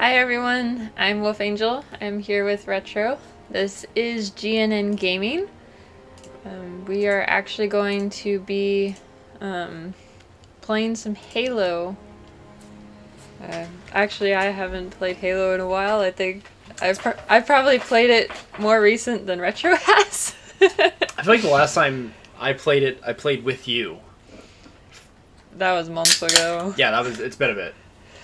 Hi everyone, I'm WolfAngel. I'm here with Retro. This is GNN Gaming. We are actually going to be playing some Halo. Actually, I haven't played Halo in a while. I think I've probably played it more recent than Retro has. I feel like the last time I played it, I played with you. That was months ago. Yeah, it's been a bit.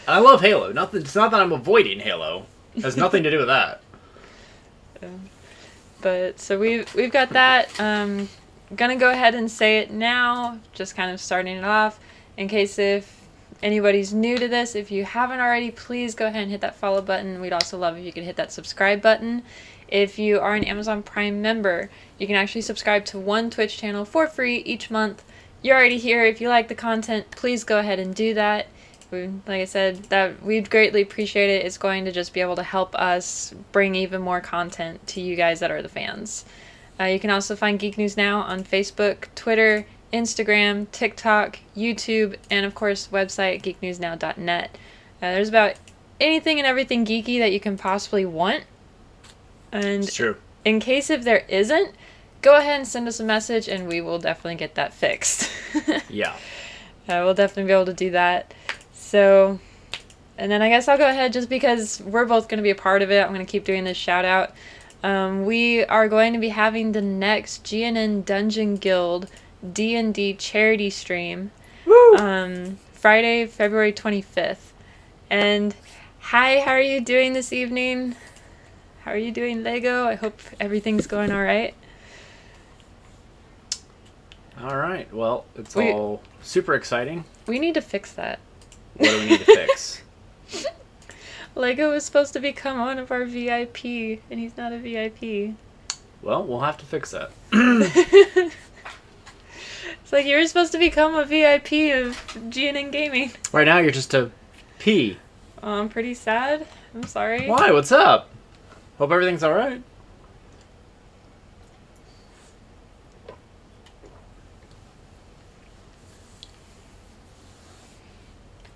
I love Halo. It's not that I'm avoiding Halo. It has nothing to do with that. But so we've got that. Gonna go ahead and say it now, just kind of starting it off, in case if anybody's new to this. If you haven't already, please go ahead and hit that follow button. We'd also love if you could hit that subscribe button. If you are an Amazon Prime member, you can actually subscribe to one Twitch channel for free each month. You're already here. If you like the content, please go ahead and do that. Like I said, that we'd greatly appreciate it. It's going to just be able to help us bring even more content to you guys that are the fans. You can also find Geek News Now on Facebook, Twitter, Instagram, TikTok, YouTube, and of course website geeknewsnow.net. There's about anything and everything geeky that you can possibly want. And It's true. In case if there isn't, go ahead and send us a message and we will definitely get that fixed. Yeah. We'll definitely be able to do that. So, and then I guess I'll go ahead, just because we're both going to be a part of it, I'm going to keep doing this shout out. We are going to be having the next GNN Dungeon Guild D&D charity stream. Woo! Friday, February 25th. And hi, how are you doing this evening? How are you doing, Lego? I hope everything's going all right. All right. Well, it's all super exciting. We need to fix that. What do we need to fix? Lego was supposed to become one of our VIP, and he's not a VIP. Well, we'll have to fix that. It's like, you were supposed to become a VIP of GNN Gaming. Right now, you're just a P. Oh, I'm pretty sad. I'm sorry. Why? What's up? Hope everything's all right.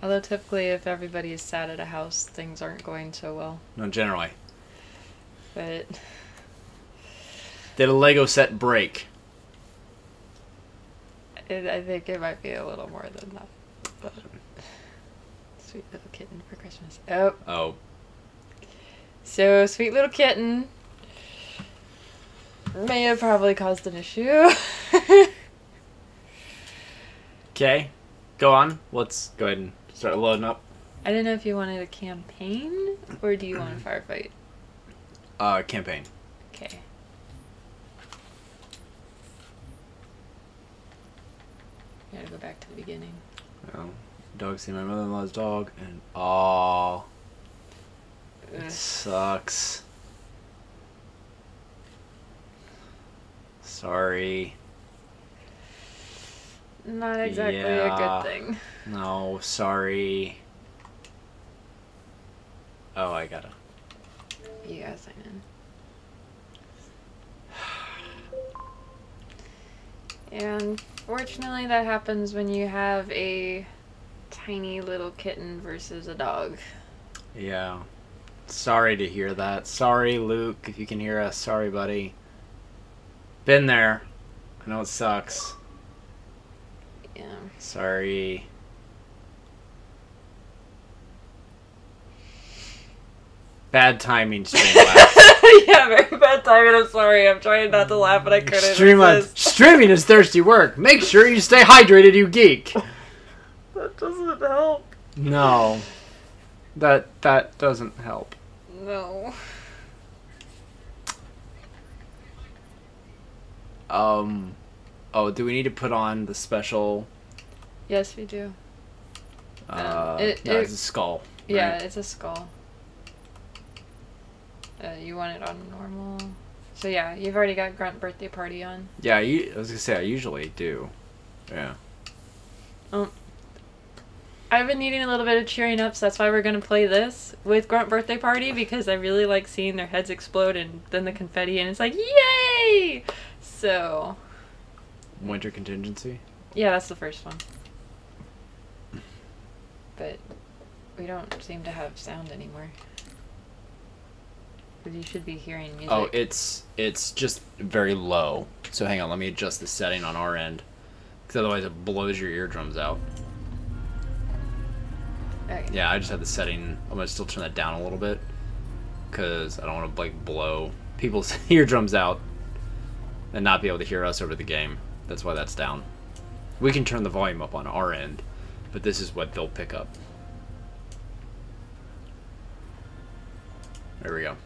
Although typically if everybody is sad at a house, things aren't going so well. No, generally. But Did a Lego set break? I think it might be a little more than that. But sweet little kitten for Christmas. Oh. So, sweet little kitten may have probably caused an issue. Okay. Go on. Let's go ahead and start loading up. I didn't know if you wanted a campaign, or do you want a firefight? Campaign. Okay. Gotta go back to the beginning. Oh, dog see my mother-in-law's dog, and aww, it sucks. Sorry. Not exactly a good thing. No, sorry. Oh, I gotta. You gotta sign in. And fortunately that happens when you have a tiny little kitten versus a dog. Yeah. Sorry to hear that. Sorry, Luke, if you can hear us. Sorry, buddy. Been there. I know it sucks. Yeah. Sorry. Bad timing, Streamlabs. Yeah, very bad timing. I'm sorry. I'm trying not to laugh, but I couldn't. Streamlabs. Streaming is thirsty work. Make sure you stay hydrated, you geek. That doesn't help. No. That doesn't help. No. Oh, do we need to put on the special? Yes, we do. No, it's a skull. Yeah, right? it's a skull. You want it on normal. So yeah, you've already got Grunt birthday party on. Yeah, I was gonna say I usually do. Yeah. I've been needing a little bit of cheering up, so that's why we're gonna play this with Grunt birthday party, because I really like seeing their heads explode and then the confetti, and it's like, yay! So. Winter contingency. Yeah, that's the first one. But we don't seem to have sound anymore. Because you should be hearing music. Oh, it's just very low. So hang on, let me adjust the setting on our end. Because otherwise it blows your eardrums out. Okay. Yeah, I just had the setting. I'm going to still turn that down a little bit. Because I don't want to like blow people's eardrums out. And not be able to hear us over the game. That's why that's down. We can turn the volume up on our end. But this is what they'll pick up. There we go.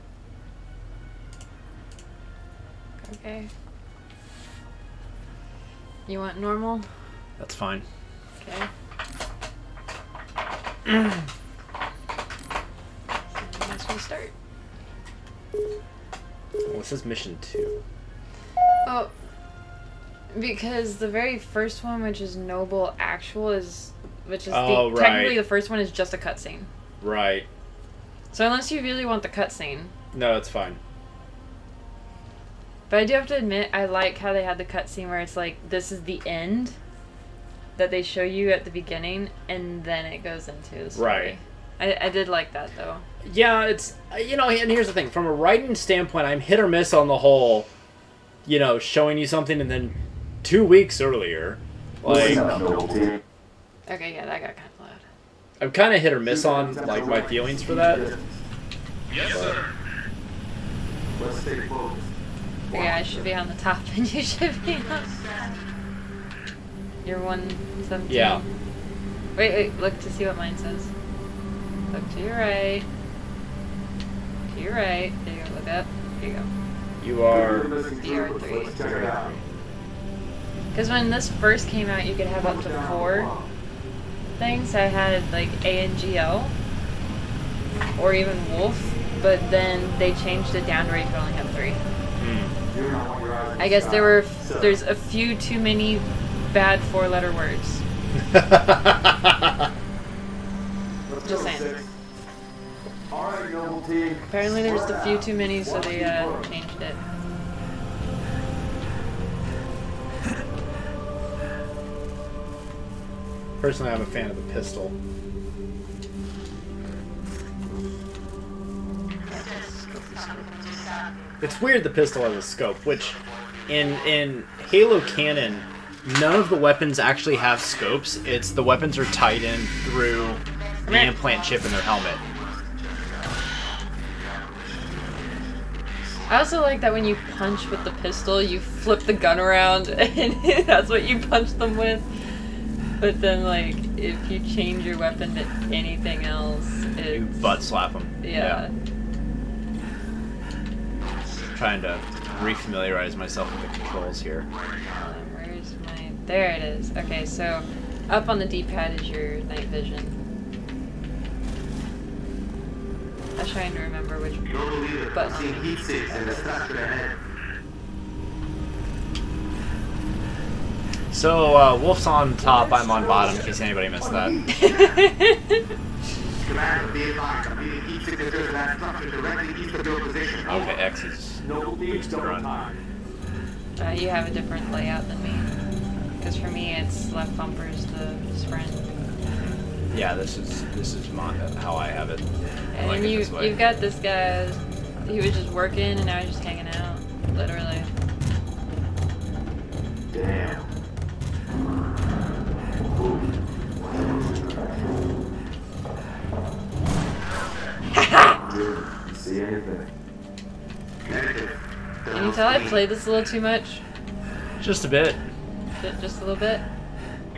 Okay. You want normal? That's fine. Okay. So let's restart. Well, it says mission 2. Oh, because the very first one, which is Noble Actual, technically the first one is just a cutscene. Right. So unless you really want the cutscene. No, it's fine. But I do have to admit, I like how they had the cutscene where it's like, this is the end that they show you at the beginning, and then it goes into the story. Right. I did like that, though. Yeah, it's, you know, and here's the thing. From a writing standpoint, I'm hit or miss on the whole, you know, showing you something and then 2 weeks earlier, like... Okay, yeah, that got kind of loud. I'm kind of hit or miss on, like, my feelings for that. Yes, sir. Let's stay focused. Yeah, I should be on the top and you should be on... You're 117. Yeah. Wait, look to see what mine says. Look to your right. To your right. There you go, look up. There you go. You are... DR3. Because when this first came out, you could have up to 4 things. I had, like, A and GL. Or even Wolf. But then they changed it down to where you could only have 3. I guess there's a few too many bad 4-letter words. Just saying. Apparently there's a few too many, so they changed it. Personally, I'm a fan of the pistol. It's weird the pistol has a scope, which in Halo canon, none of the weapons actually have scopes. It's the weapons are tied in through the implant chip in their helmet. I also like that when you punch with the pistol, you flip the gun around and that's what you punch them with. But then, like, if you change your weapon to anything else, it's... You butt slap them. Yeah. Trying to refamiliarize myself with the controls here. Where's my... There it is. Okay, so up on the D-pad is your night vision. I was trying to remember which button on the So, Wolf's on top, I'm on bottom, in case anybody missed that. Okay, X is to run. You have a different layout than me. Because for me, it's left bumper is the sprint. Yeah, this is how I have it. And like it this way. You've got this guy, he was just working and now he's just hanging out. Literally. Damn. See anything? Can you tell I played this a little too much? Just a bit. Just a little bit?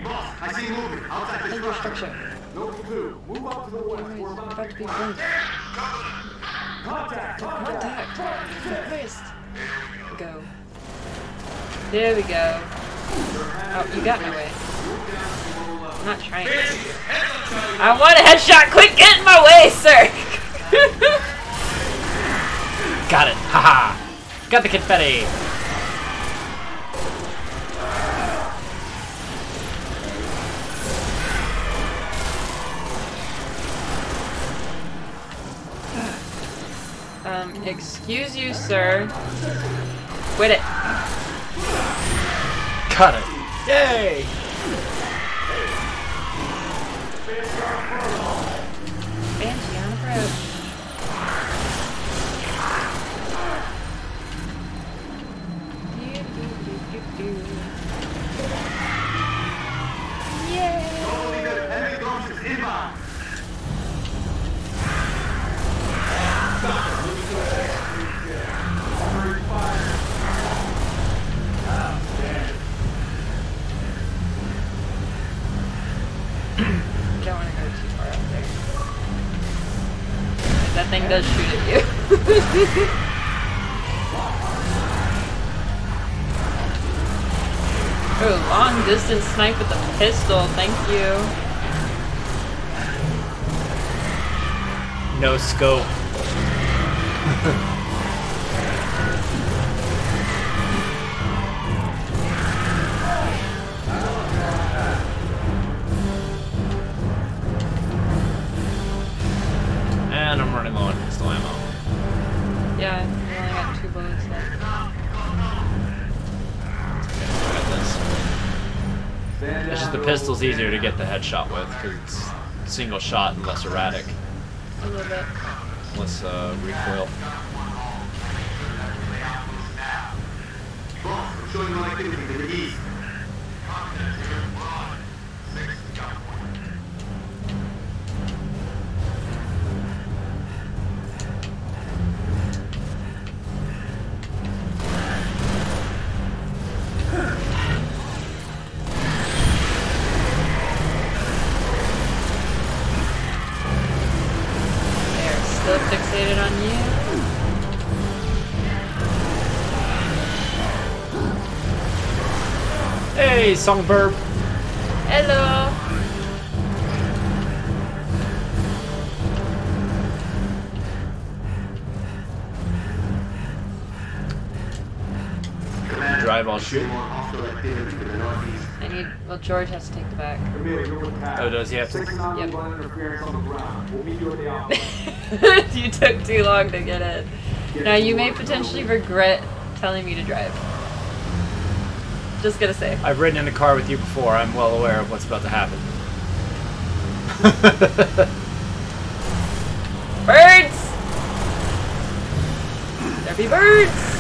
Boss, I see movement outside the Infrastructure. Note 2. Move up to the west. We're About to be friends. Contact! First! Go. There we go. Oh, you got my way. I'm not trying to. I want a headshot! Quick, get in my way, sir! Got it! Haha! Got the confetti! Excuse you, sir. Quit it. Got it! Yay! Banshee on approach. Oh, long distance snipe with the pistol. Thank you. No scope. And I'm running low on pistol ammo. Yeah, we only got 2 bullets left. Okay, I got this. It's just the pistol's easier to get the headshot with because it's single shot and less erratic. A little bit. Less recoil. I'm showing my activity to the east. They're still fixated on you. Hey, Songbird. Hello. Drive, I'll shoot. I need. Well, George has to take the back. Oh, does he have to? Yep. You took too long to get in. Now you may potentially regret telling me to drive. Just gonna say. I've ridden in a car with you before. I'm well aware of what's about to happen. Birds! There be birds!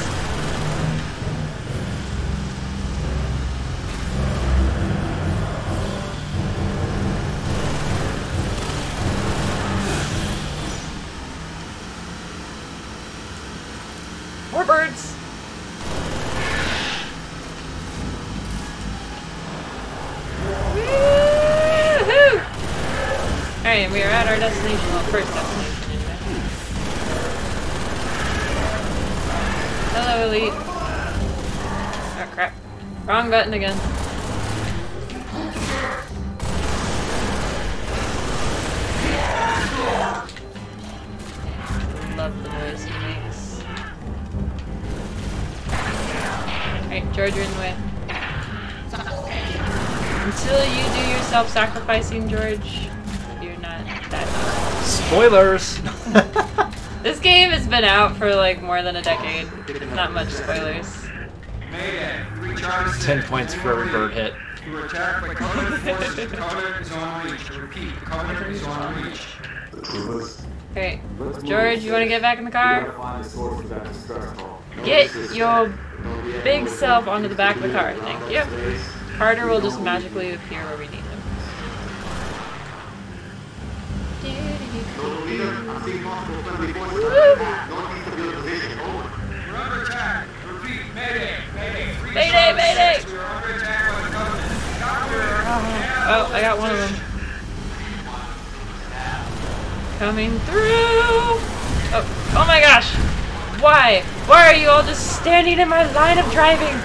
More birds! Woohoo! Alright, we are at our destination. Well, first destination anyway. Hello, Elite. Oh, crap. Wrong button again. Love the noise he makes. Alright, George, you're in the way. Until you do your self-sacrificing, George, you're not that Spoilers! This game has been out for like more than a decade. Not much spoilers. 10 points for every bird hit. You were attacked by Covenant forces. The Covenant is on reach. I repeat, the Covenant is on reach. Okay, George, you want to get back in the car? Get your big self onto the back of the car. Thank you. Carter will just magically appear where we need him. We're under attack. Repeat, mayday, mayday. Mayday, mayday! We are under attack by the Covenant. Doctor! Oh, I got one of them. Coming through! Oh my gosh! Why? Why are you all just standing in my line of driving?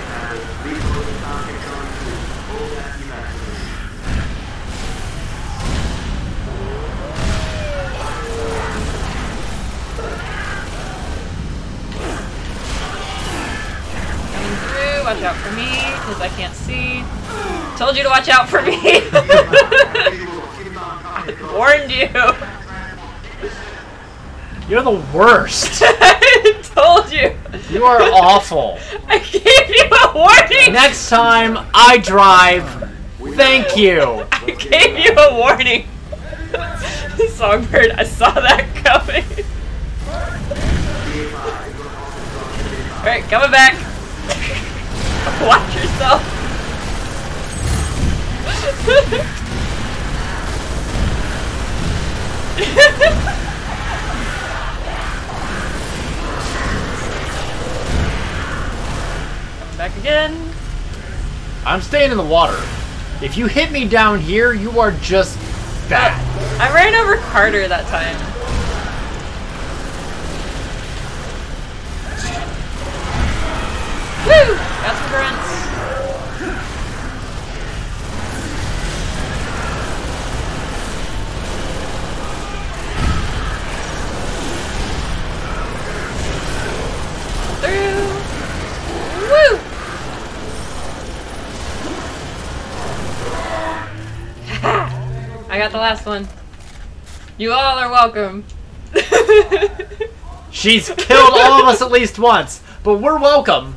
Coming through, watch out for me, because I can't see. Told you to watch out for me! I warned you! You're the worst! I told you! You are awful. I gave you a warning! Next time I drive, thank you. I gave you a warning! Songbird, I saw that coming! Alright, coming back! Watch yourself! Back again. I'm staying in the water. If you hit me down here, you are just bad. I ran over Carter that time. got the last one. You all are welcome. She's killed all of us at least once, but we're welcome.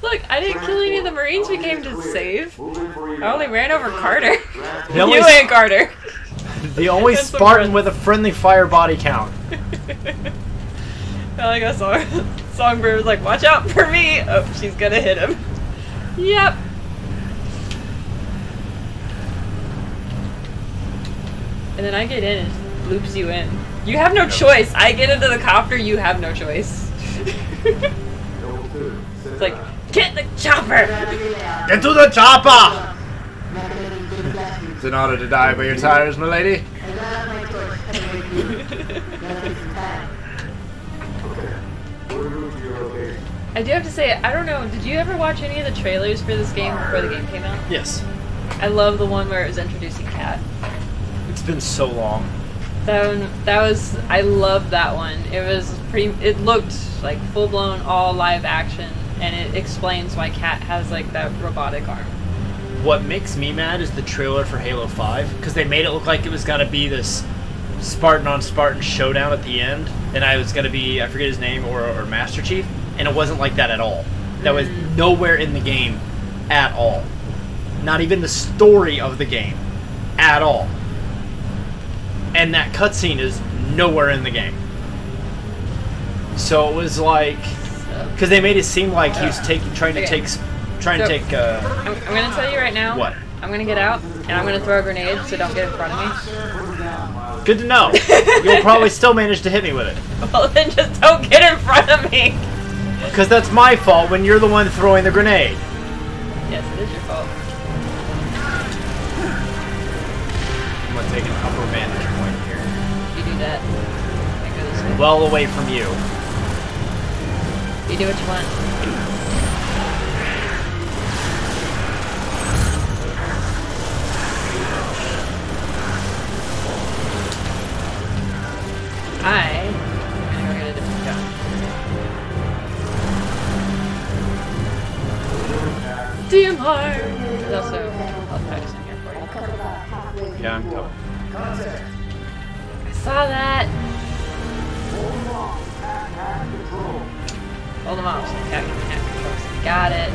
Look, I didn't kill any of the Marines we came to save. I only ran over Carter. The You and Carter. The only That's some Spartan friends. with a friendly fire body count. I like a songbird was like, watch out for me. Oh, she's gonna hit him. Yep. And then I get in and it loops you in. You have no choice. I get into the copter, you have no choice. It's like, get the chopper! Get to the chopper! It's an honor to die by your tires, my lady. I do have to say, I don't know, did you ever watch any of the trailers for this game before the game came out? Yes. I love the one where it was introducing Cat. It's been so long. I loved that one. It looked like full-blown all live action, and it explains why Cat has like that robotic arm. What makes me mad is the trailer for Halo 5, because they made it look like it was gonna be this Spartan on Spartan showdown at the end, and I was gonna be, I forget his name, or Master Chief, and it wasn't like that at all. That was nowhere in the game at all. Not even the story of the game at all. And that cutscene is nowhere in the game. So it was like, because they made it seem like he was trying to take. I'm gonna tell you right now. What? I'm gonna get out and I'm gonna throw a grenade, so don't get in front of me. Good to know. You'll probably still manage to hit me with it. Well, then just don't get in front of me. Because that's my fault when you're the one throwing the grenade. Yes, it is your fault. I'm gonna take an upper vantage point here. You do that. I go this way. Well away from you. You do what you want. I'm gonna go get a different gun. DMR! There's also health packs in here for you. Yeah, I'm coming. I saw that! Hold them off so the cat can have controls. Got it.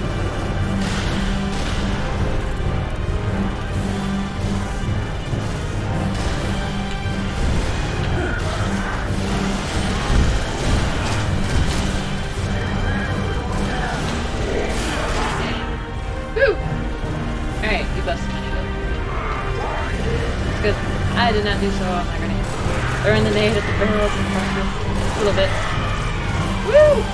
Woo! Alright, you busted my needle. It's good. I did not do so well on my grenade. Throwing the nade at the barrels and pressure. A little bit. Woo!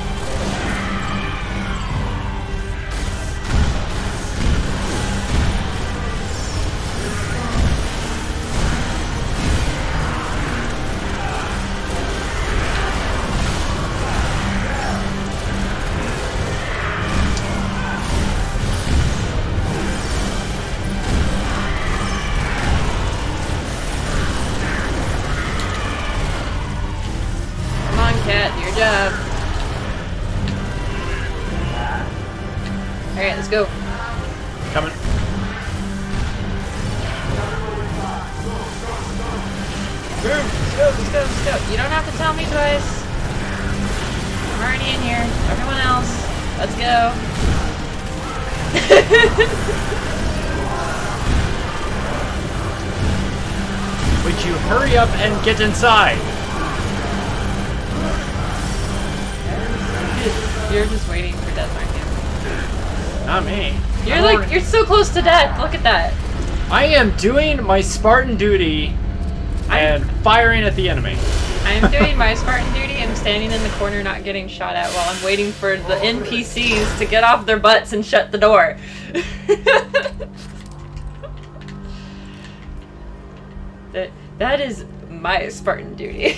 Your job. Alright, let's go. Coming. Let's go. You don't have to tell me twice. I'm already in here. Everyone else, let's go. Would you hurry up and get inside? You're just waiting for death, aren't you? Not me. You're so close to death. Look at that. I am doing my Spartan duty and firing at the enemy. I'm doing my Spartan duty. I'm standing in the corner not getting shot at while I'm waiting for the NPCs to get off their butts and shut the door. That is my Spartan duty.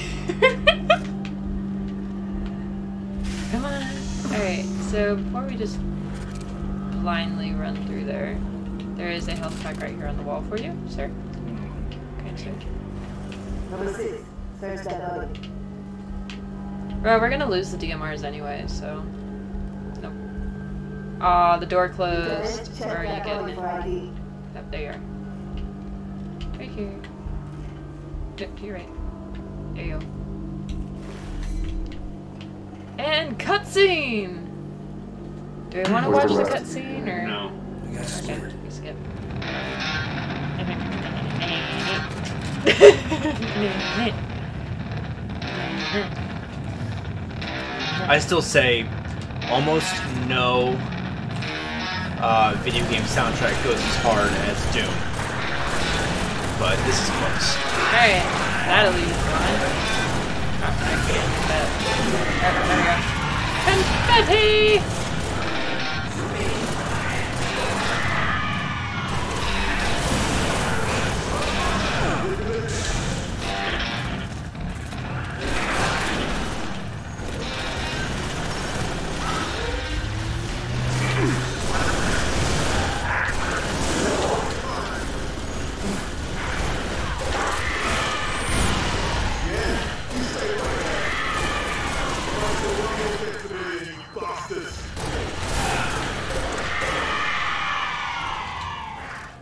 Come on. Alright, so before we just blindly run through there, there is a health pack right here on the wall for you, sir. Okay, sir. Number 6, first dead body. Well, we're gonna lose the DMRs anyway, so... Nope. Aw, the door closed. Where are you getting in? Yep, there you are. Right here. To your right. There you go. And cutscene! Do we want to watch the cutscene or? No. Okay, we skip. I still say almost no video game soundtrack goes as hard as Doom. But this is close. Alright, that'll leave fine. Oh, I can't. There we go. Confetti!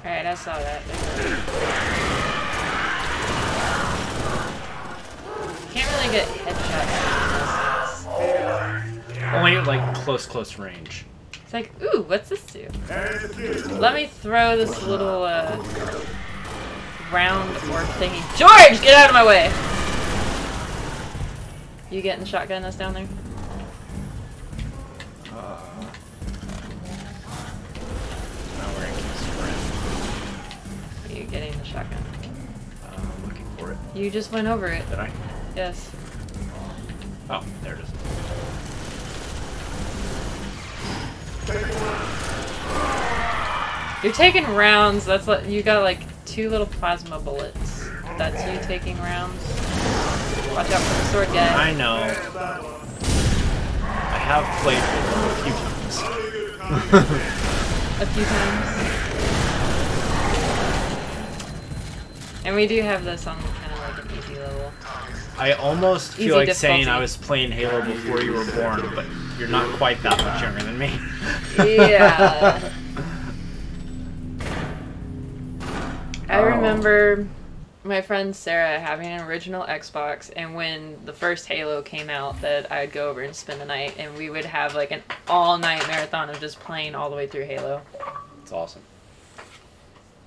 Alright, I saw that. Can't really get headshots. Only at like close range. It's like, ooh, what's this do? Let me throw this little round orb thingy. George, get out of my way! You getting the shotgun that's down there? You getting the shotgun? I'm looking for it. You just went over it. Did I? Yes. Oh, there it is. You're taking rounds. That's like you got like 2 little plasma bullets. That's you taking rounds. Watch out for the sword guy. I know. I have played it a few times. A few times. And we do have this on kind of like an easy level. I almost feel Easy like difficulty. saying I was playing Halo before you were born, but you're not quite that much younger than me. Yeah. I remember my friend Sarah having an original Xbox, and when the first Halo came out, that I'd go over and spend the night, and we would have like an all-night marathon of just playing all the way through Halo. It's awesome.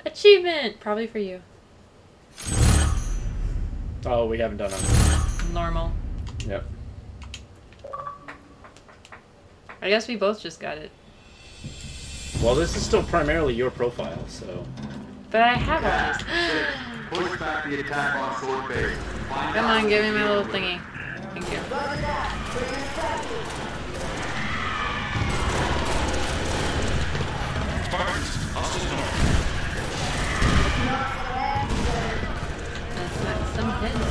Achievement! Probably for you. Oh, we haven't done it. Normal. Yep. I guess we both just got it. Well, this is still primarily your profile, so... But I have all these. Push back the attack on sword base. Find Come out on, give me my little thingy. Thank you. Spartans, hostile north. Let's knock some heads.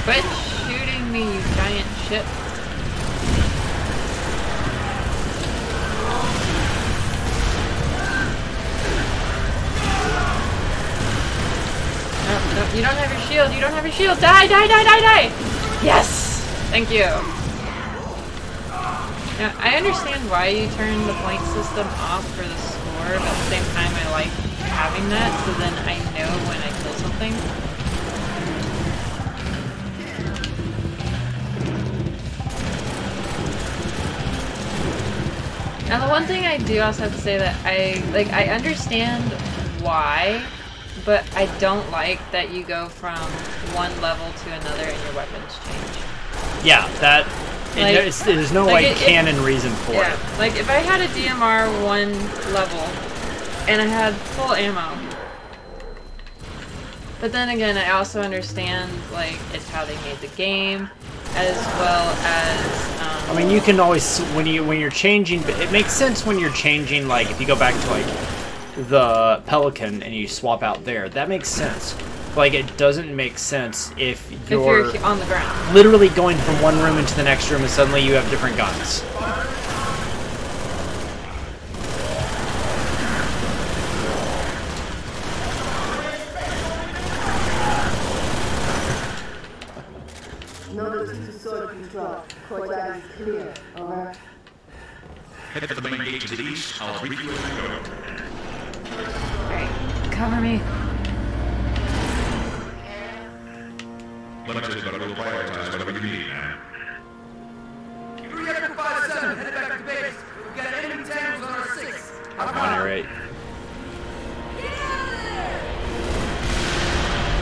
Quit shooting me, you giant shit. No, you don't have your shield. You don't have your shield. Die, die, die, die, die. Yes. Thank you. Now, I understand why you turn the point system off for the score, but at the same time, I like having that, so then I know when I kill something. Now, the one thing I do also have to say that I understand why, but I don't like that you go from one level to another and your weapons change. Yeah, that... Like- there's no, like, canon reason for Yeah, it. like if I had a DMR 1 level and I had full ammo, but then again, I also understand like it's how they made the game, as well as. I mean, you can always when you're changing. It makes sense when you're changing. Like if you go back to like the Pelican and you swap out there, that makes sense. Like it doesn't make sense if you're on the ground. literally going from one room into the next room and suddenly you have different guns. Order control. Courtyard is clear. Over. Head for the main gate to the east. I'll brief you as we go. Alright, cover me. Limited, but we'll prioritize whatever you need now. Reactor 5-7, head back to base. We've got enemy tangles on our 6. On your right.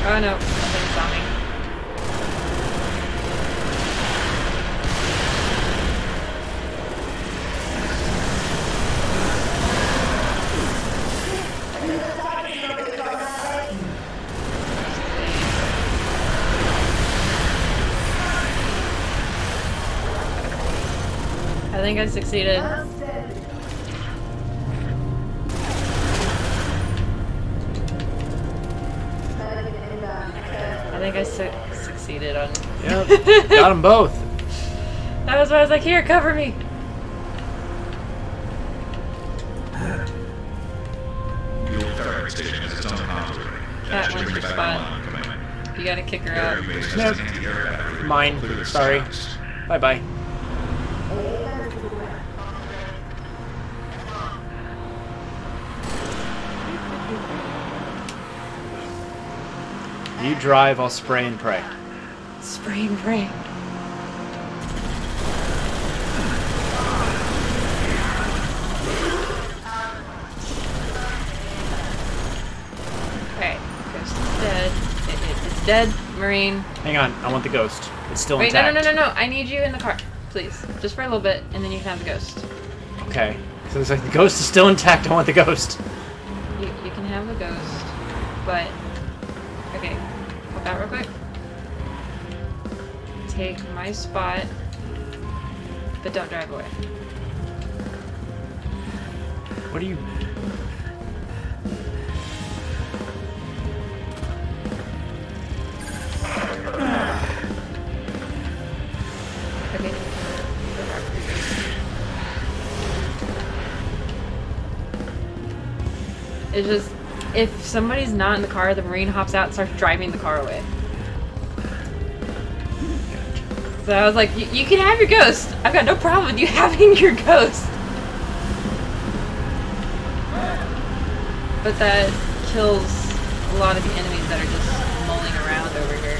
Oh no, something saw me. I think I succeeded. I think I succeeded on. Yep, got them both. That was why I was like, here, cover me. The old ferry station has its own comms array. Cat wants your spot. You gotta kick her out. Nope. Mine. Sorry. Bye bye. You drive, I'll spray and pray. Spray and pray. Okay, ghost is dead. It's dead, Marine. Hang on, I want the ghost. It's still Wait, intact. no. I need you in the car, please. Just for a little bit, and then you can have the ghost. Okay. So it's like the ghost is still intact, I want the ghost. You can have the ghost, but... Okay, hold that real quick. Take my spot, but don't drive away. What are you... Okay. It's just, if somebody's not in the car, the Marine hops out and starts driving the car away. So I was like, you can have your ghost. I've got no problem with you having your ghost. But that kills a lot of the enemies that are just mulling around over here.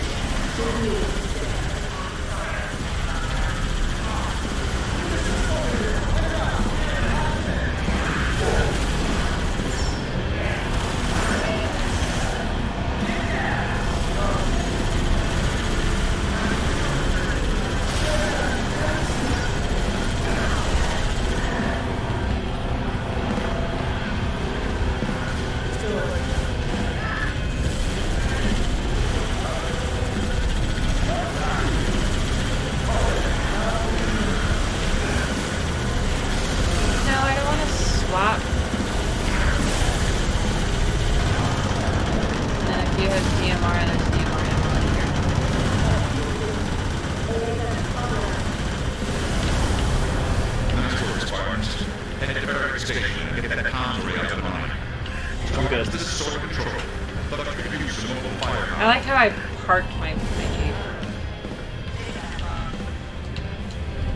I like how I parked my Jeep.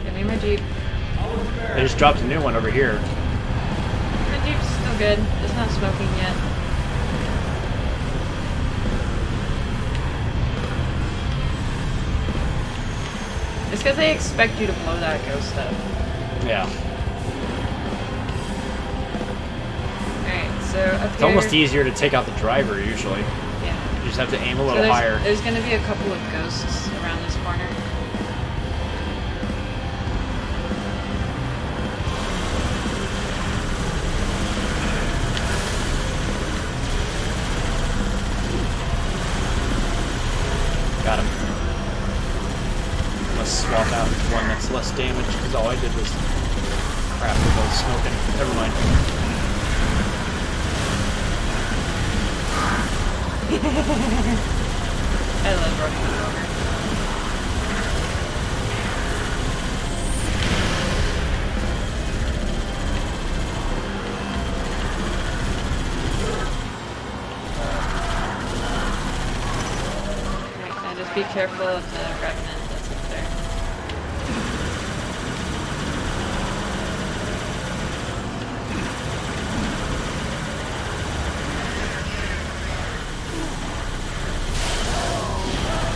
Give me my Jeep. They just dropped a new one over here. My Jeep's still good. It's not smoking yet. It's because they expect you to blow that ghost up. Yeah. Alright, so up here... It's almost easier to take out the driver, usually. Yeah. You just have to aim a little higher. There's going to be a couple of ghosts around this corner. Got him. Let's swap out one that's less damaged, because all I did was crap, they're both smoking. Never mind. I love running them over. Right, now just be careful of the revenant that's up there.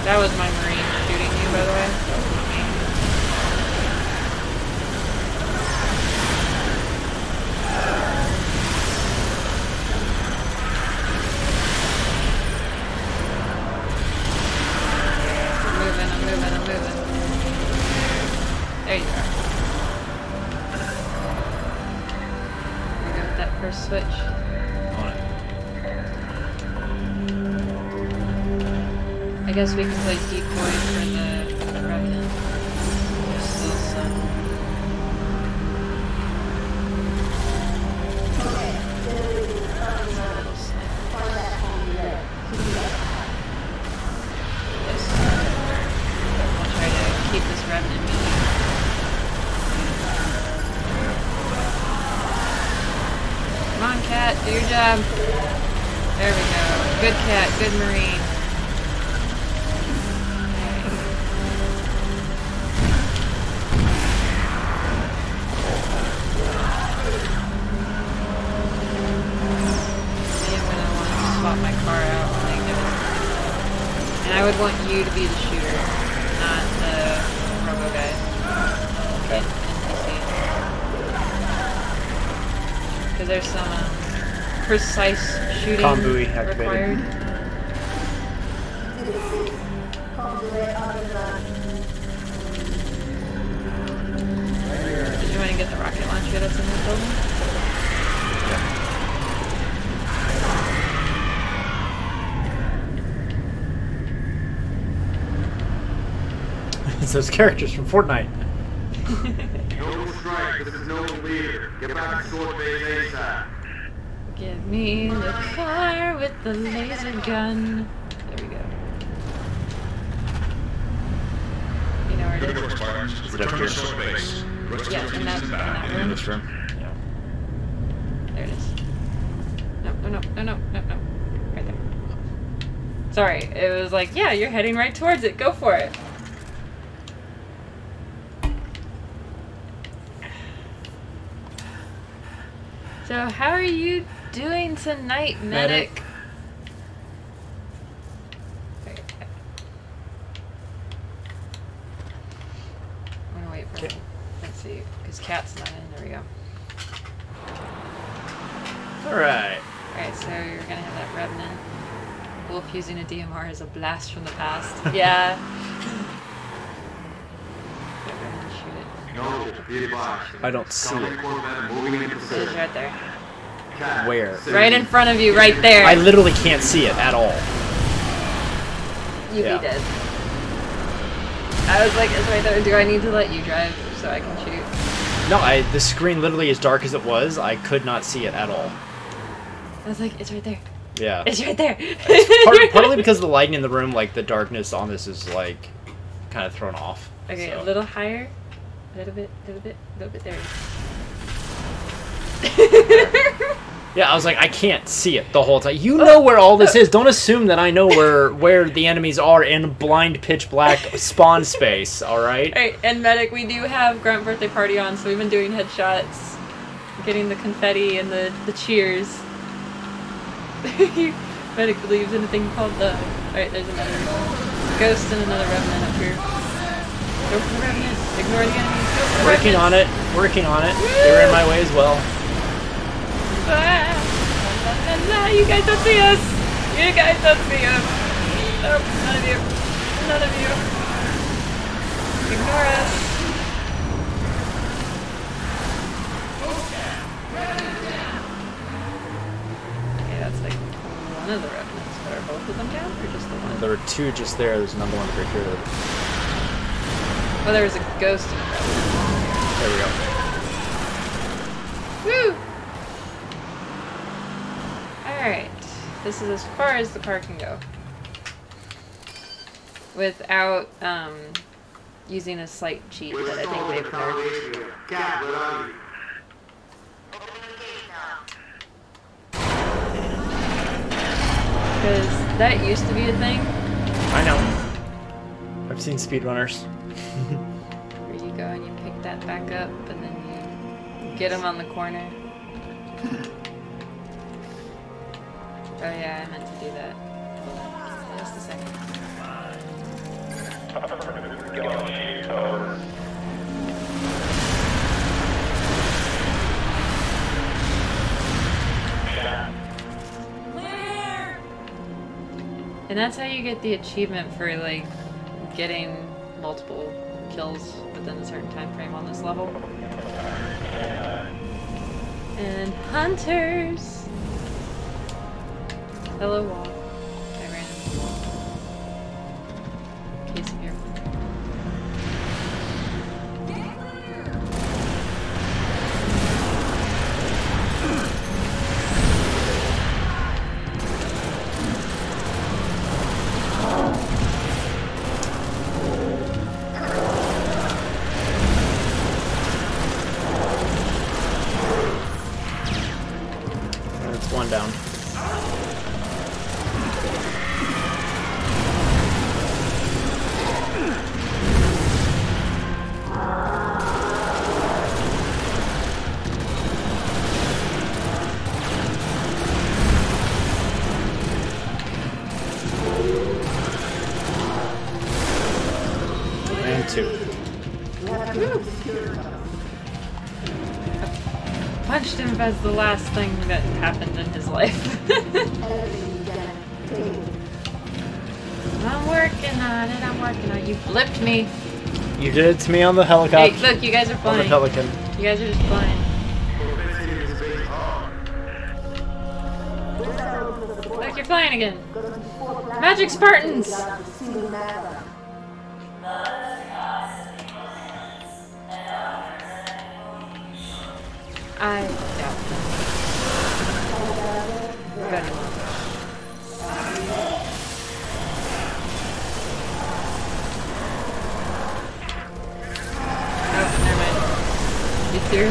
That was my Marine shooting you, by the way. That was not me. I'm moving. There you are. We're good with that first switch. On it. I guess we can play decoy for the Revenant. There's still some. Yes. I'll try to keep this Revenant moving. Come on, Cat, do your job. There we go. Good Cat, good Marine. My car out when they get it. And I would want you to be the shooter, not the robo guy. Okay. Because there's some precise shooting Convoy activated. required. Did you want to get the rocket launcher that's in this building? Yeah. It's those characters from Fortnite. No strike. This is no leader. Get back to Sword Base ASAP. Give me the car with the laser gun. There we go. You know where it Good is? work, Spartans. Is it up Return here? to Sword Base. Rest Yeah, of the in team is that In room. this room? Yeah. There it is. No. Right there. Sorry, it was like, yeah, you're heading right towards it. Go for it. So, how are you doing tonight, medic? Okay. I'm gonna wait for him. Let's see, because Cat's not in. There we go. Alright. Alright, so you're gonna have that Revenant. Wolf using a DMR is a blast from the past. Yeah. Get Revenant, shoot it. No, be advised. I don't see Common it. Corvette moving into It is position. right there. Cat, Where? sit. Right in front of you, right there. I literally can't see it at all. You Yeah. be dead. I was like, it's right there. Do I need to let you drive so I can shoot? No, the screen literally as dark as it was, I could not see it at all. I was like, it's right there. Yeah. It's right there. Partly because of the lighting in the room, like the darkness on this is like kind of thrown off. Okay, so. a little higher. A little bit there. Yeah, I was like, I can't see it the whole time. You know where all this is. Don't assume that I know where the enemies are in blind pitch black spawn space, alright? Alright, and medic, we do have Grunt birthday party on, so we've been doing headshots, getting the confetti and the cheers. Medic believes in a thing called love. Alright, there's another ghost and another Revenant up here. Go for the Revenant. Ignore the enemies. Go for the Working on it. Working on it. They were in my way as well. Ah, la, la, la, you guys don't see us! You guys don't see us! Nope, none of you. None of you. Ignore us. Okay, that's like one of the Revenants, but are both of them down, or just the one? There were two just there. There's another one right here. Well, there was a ghost in a Revenant. There we go. Woo! Alright. This is as far as the car can go. Without, using a slight cheat We're that I think stalling they've the nerfed. foundation here. Cat, where are you? Because that used to be a thing. I know. I've seen speedrunners. Where you go and you pick that back up and then you get them on the corner. Oh yeah, I meant to do that. Hold on. Just a second. And that's how you get the achievement for like getting multiple kills within a certain time frame on this level. And hunters. Hello wall. I ran into the wall. Case here. That's one down. And two. Punched him as the last thing that happened in his life. I'm working on it, I'm working on it. You flipped me. You did it to me on the helicopter. Hey, look, you guys are On the flying. pelican. You guys are just flying. Look, you're flying again. Magic Spartans! I doubt it. Very much. Oh, never mind. You threw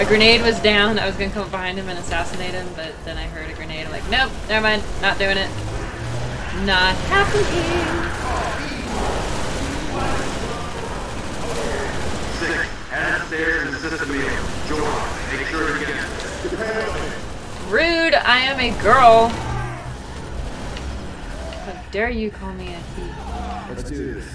a grenade was down. I was gonna come up behind him and assassinate him, but then I heard a grenade. I'm like, nope, never mind, not doing it. Not happening. 6. Head upstairs and assist the meal. George, make sure you get it. Rude, I am a girl. How dare you call me a he? Let's do this.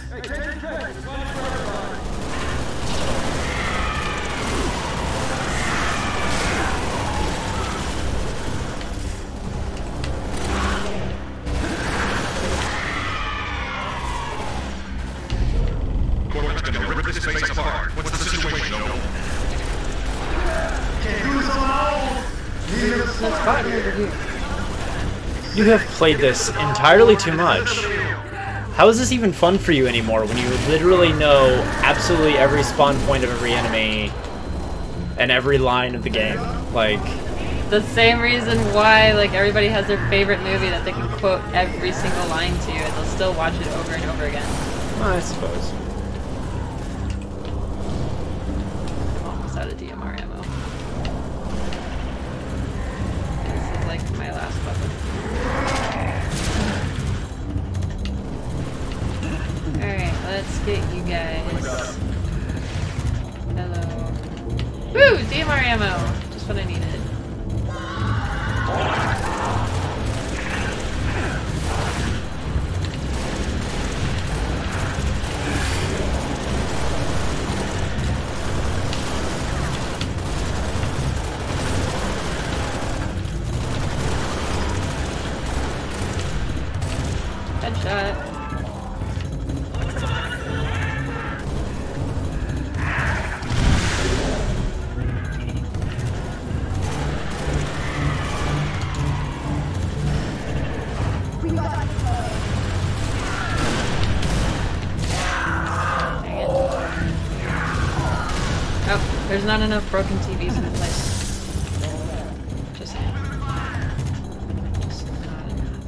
Corpor's gonna rip this place apart. What's the situation, Noble? Can't do this alone! The Spartan over here. You have played this entirely too much. How is this even fun for you anymore when you literally know absolutely every spawn point of every enemy and every line of the game? Like, The same reason why like everybody has their favorite movie that they can quote every single line to and they'll still watch it over and over again. I suppose. I'm almost out of DMR ammo. This is like my last weapon. Alright, let's get you guys. Hello. Woo! DMR ammo! Just what I needed. Headshot. Dang it. Oh, there's not enough broken TVs in the place. Just saying. Just not enough.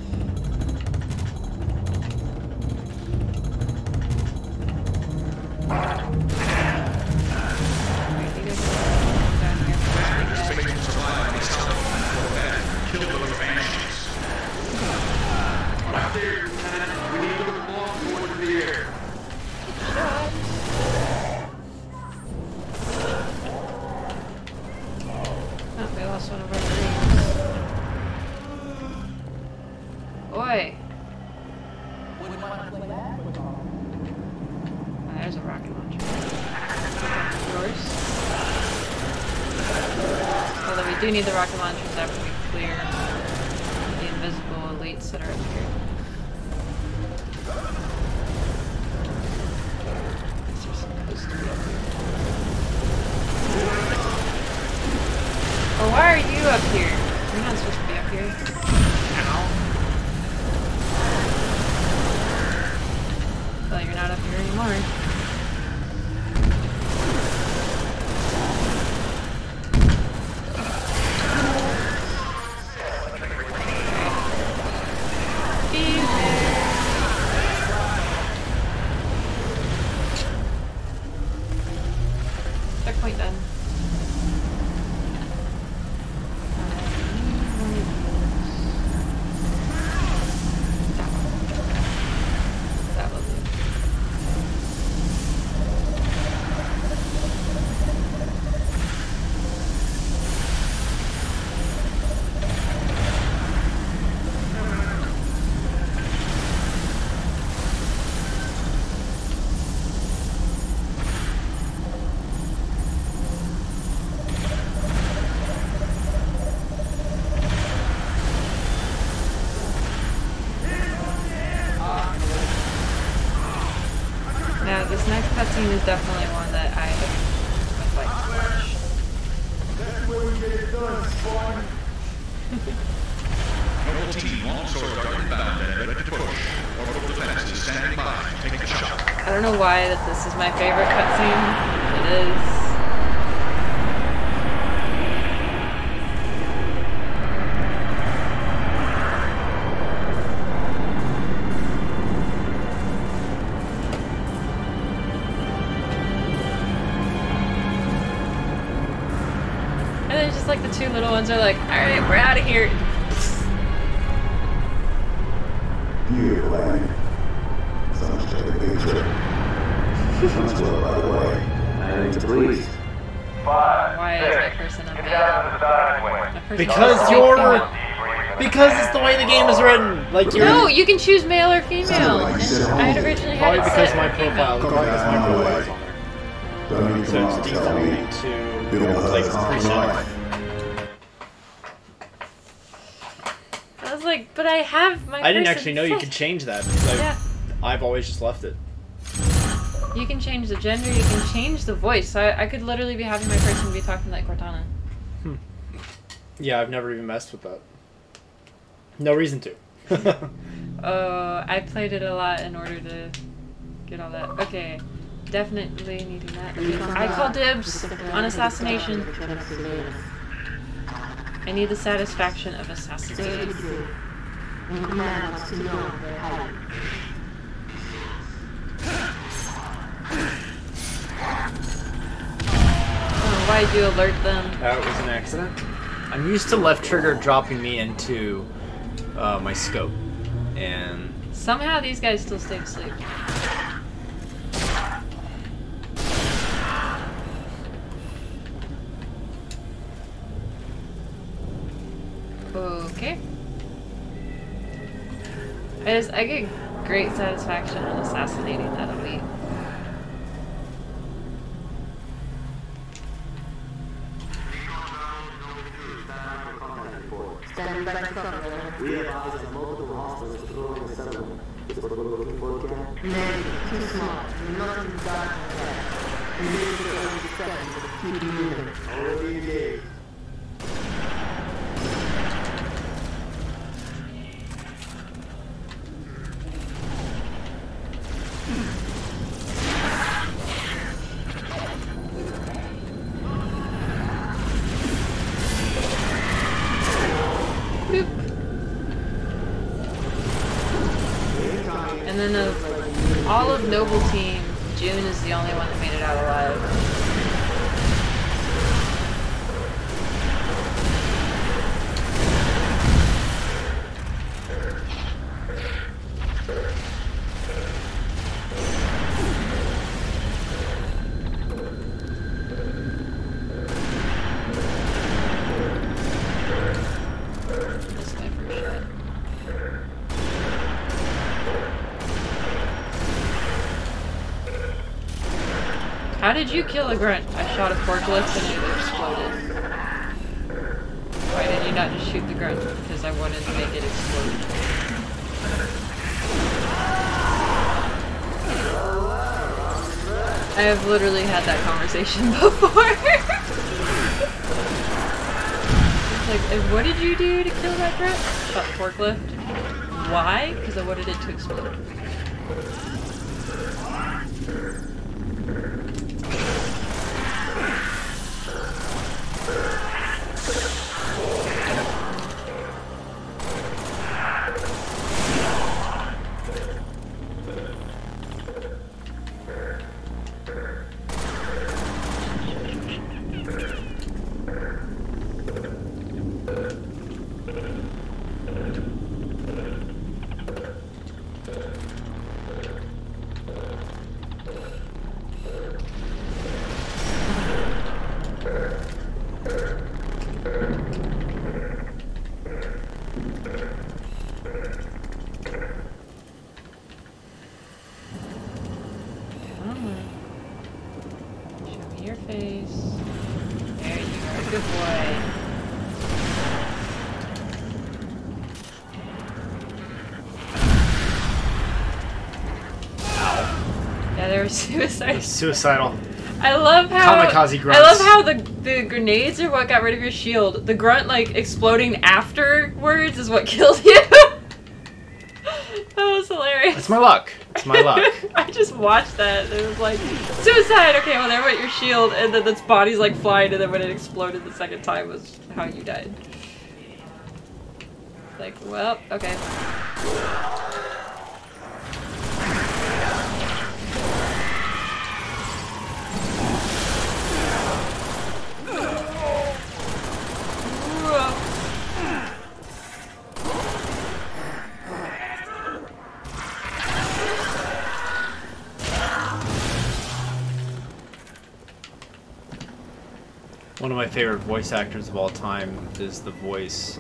Alright, you guys are down here for this big guy. Kill those banshees. Upstairs, Lieutenant. We need to look long towards the air. do need the rocket launchers after we clear the invisible elites that are up here. These are supposed to be up here. Oh, why are you up here? You're not supposed to be up here. Ow. Well, you're not up here anymore. Checkpoint done. That will do. Now, this next cutscene is definitely one that I would like to watch. That's where we get it done, Spartan. Noble team, longsword guard inbound and ready to push. Orbital defense is standing by. Take the shot. I don't know why that this is my favorite cutscene. It is. And then just like the two little ones are like, alright, we're out of here. Here, Lang. Sounds like a picture. Sounds well, by the way. I need to please. Why is that person up there? Because because it's the way the game is written. Like you're. No, you can choose male or female. Sounded like you said I had originally had Probably it because set my for female. profile. Probably because my profile is on there. Don't need to So it's tell me. defaulting You to don't like have to preset. I was like, but I have my. I didn't person actually know you set. could change that. Because Yeah, I've always just left it. you can change the gender. You can change the voice. So I could literally be having my person be talking like Cortana. Yeah, I've never even messed with that. No reason to. I played it a lot in order to get all that. Okay, definitely needing that. I call dibs on assassination. I need the satisfaction of assassinating. Oh, why'd you alert them? That was an accident. I'm used to left trigger dropping me into my scope, and Somehow these guys still stay asleep. Okay. I get great satisfaction in assassinating that elite. Standing by my cover. We have eyes on multiple hostiles exploring the settlement. Is what we're looking for, Ken? Maybe. Too small. Not in the dark yet. We need to get over the seconds, but keep moving. Already engaged. Boop. And then of all of Noble Team, June is the only one that made it out alive. This is my first shot. How did you kill a grunt? I shot a forklift and it exploded. Why did you not just shoot the grunt? Because I wanted to make it explode. I have literally had that conversation before. It's like, and what did you do to kill that grunt? Shot the forklift. Why? Because I wanted it to explode. Suicidal. I love how kamikaze grunts. I love how the grenades are what got rid of your shield. The grunt like exploding afterwards is what killed you. That was hilarious. That's my luck. It's my luck. I just watched that. It was like suicide. Okay, well there went your shield, and then its body's like flying, and then when it exploded the second time was how you died. Like, well, okay. One of my favorite voice actors of all time is the voice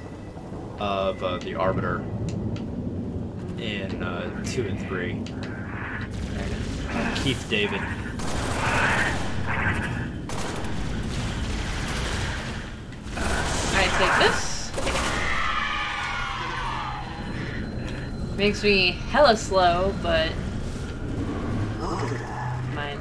of the Arbiter in 2 and 3. Keith David. I take this. Makes me hella slow, but mine.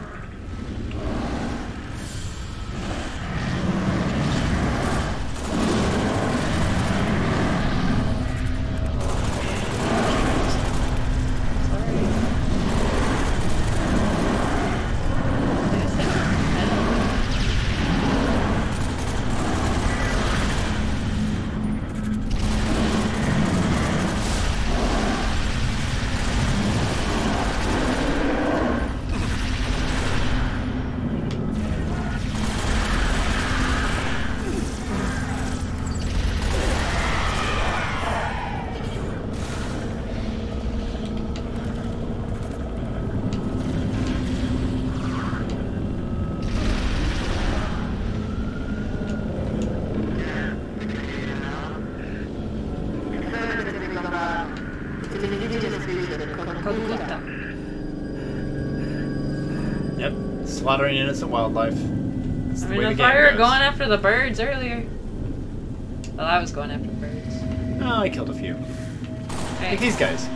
Yep, slaughtering innocent wildlife. I mean, I thought you were going after the birds earlier. Well, I was going after the birds. Oh, I killed a few. Right. Like these guys.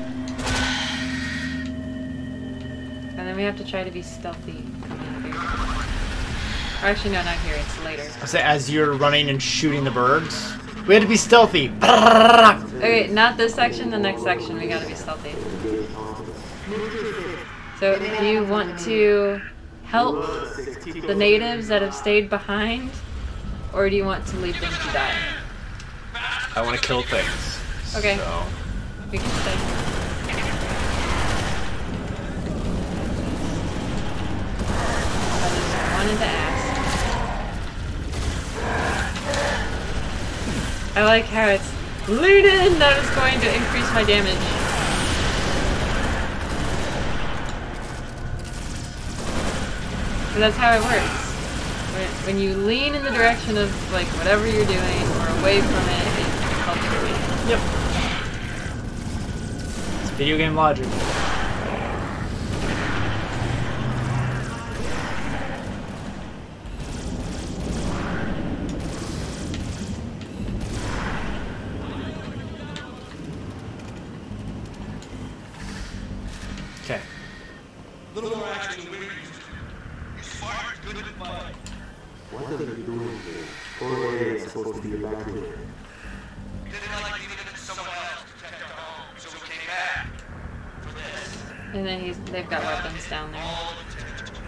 And then we have to try to be stealthy coming here. Or actually, no, not here. It's later. I say, as you're running and shooting the birds, we had to be stealthy. Okay, not this section. The next section, we gotta be stealthy. So, do you want to help the natives that have stayed behind, or do you want to leave them to die? I want to kill things. Okay. So. We can stay. I just wanted to ask. I like how it's looted. That is going to increase my damage. So that's how it works. When you lean in the direction of like whatever you're doing or away from it, it helps you win. Yep. It's video game logic. more action than we used to. You're smart, good at fighting. What are you doing here? All area is supposed to be evacuated. Didn't like leaving it to someone else to protect our home, so we came back. For this. And then they've got weapons down there. All the territory.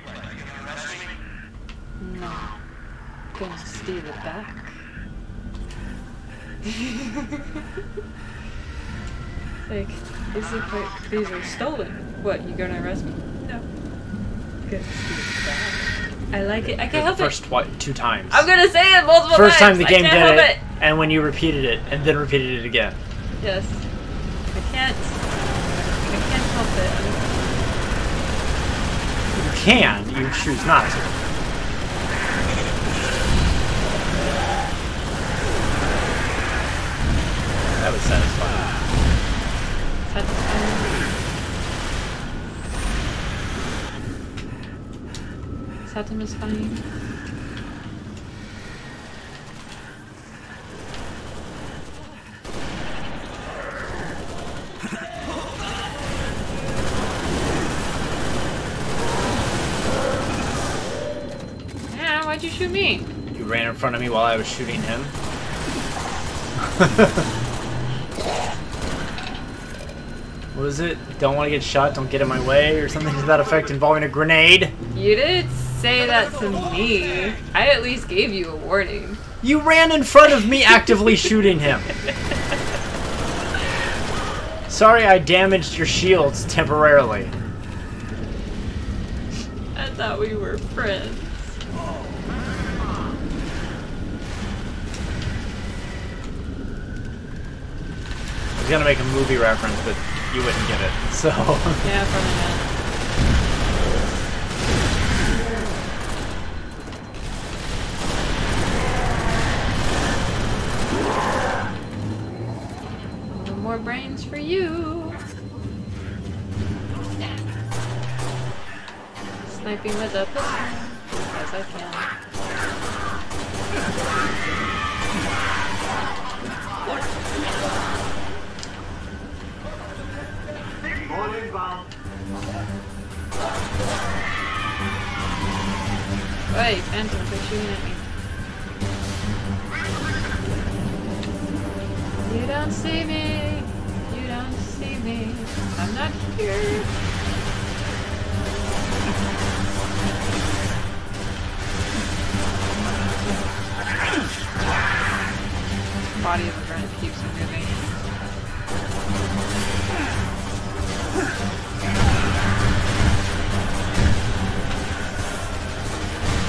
What, you gonna arrest me? No. Gonna steal it back. Like, these are stolen. What, you gonna arrest me? No. Gonna steal it back. I like it. I can't help it. First 2 times. I'm gonna say it multiple times. First time the game I can't did help it, and when you repeated it, and then repeated it again. Yes. I can't help it. You can, you choose not to. That was satisfying. Satisfying. Yeah, why'd you shoot me? You ran in front of me while I was shooting him. What was it? Don't want to get shot, don't get in my way, or something to that effect involving a grenade? You didn't say that to me. I at least gave you a warning. You ran in front of me actively shooting him. Sorry I damaged your shields temporarily. I thought we were friends. I was gonna make a movie reference, but you wouldn't get it, so... Yeah, probably not. No more brains for you. Sniping with a pistol, as I can. All inbound. Hey, Phantoms are shooting at me. You don't see me. You don't see me. I'm not here. Body of a burn keeps moving.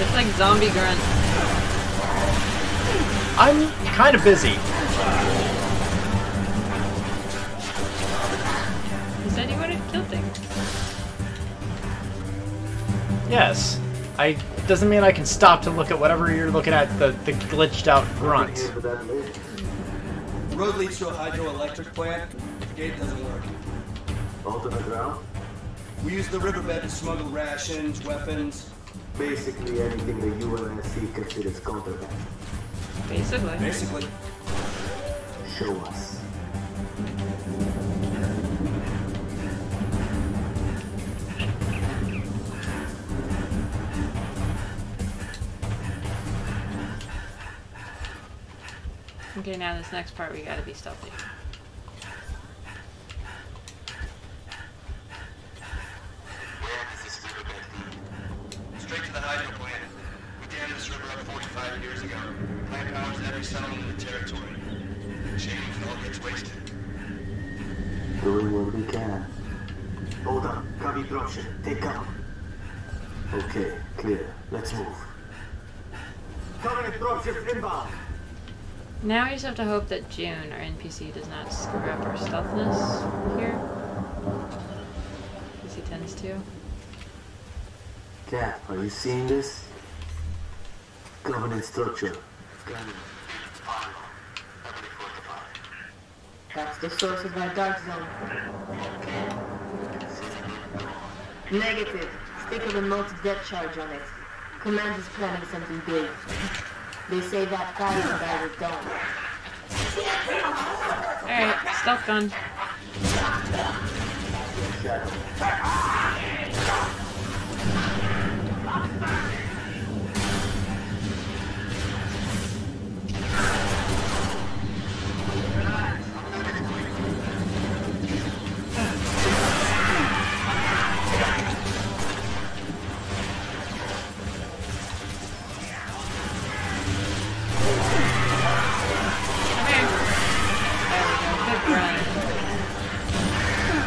It's like zombie grunt. I'm kind of busy. You said you wanted to kill things. Yes. Doesn't mean I can stop to look at whatever you're looking at, the glitched out grunt. For that later. The road leads to a hydroelectric plant. The gate doesn't work. Alternate route? We use the riverbed to smuggle rations, weapons. Basically anything the UNSC considers contraband. Basically. Show us. Okay, now this next part we gotta be stealthy. Straight to the hydro plant. We dammed this river up 45 years ago. Plant powers every settlement in the territory. Shame if it all gets wasted. Doing what we can. Hold on. Copy dropship. Take cover. Okay, clear. Let's move. Covenant dropship inbound. Now we just have to hope that June, our NPC, does not screw up our stealthness here. Because he tends to. Cap, are you seeing this? Covenant structure. That's the source of my dark zone. Negative. Stick a remote death charge on it. Command is planning something big. They say that fire guy was done. Alright, stealth gun. shadow.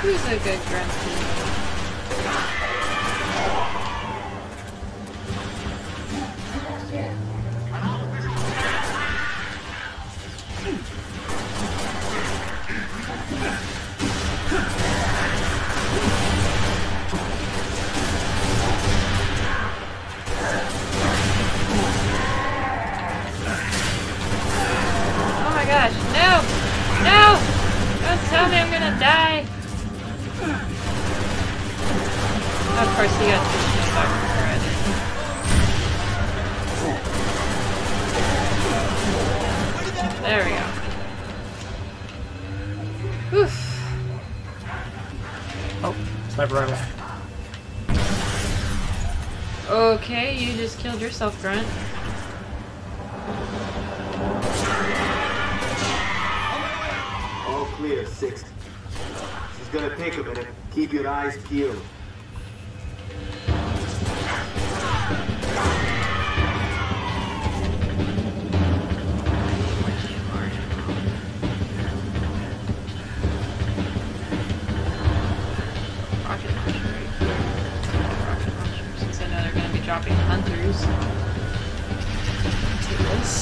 Who's a good grumpy? Oh my gosh, no! No! Don't tell me I'm gonna die! Of course, he got disrespected already. There we go. Oof. Oh, sniper rifle. Okay, you just killed yourself, Grunt. All clear, 6. She's gonna take a minute. Keep your eyes peeled. Rocket launcher right here. Rocket launcher, since I know they're going to be dropping hunters. Take this.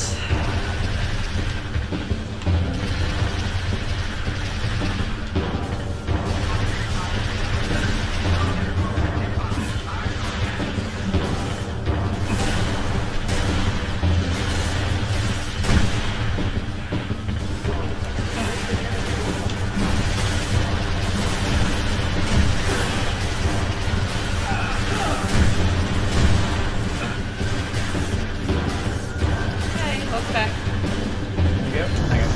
Back. Yep, hang on.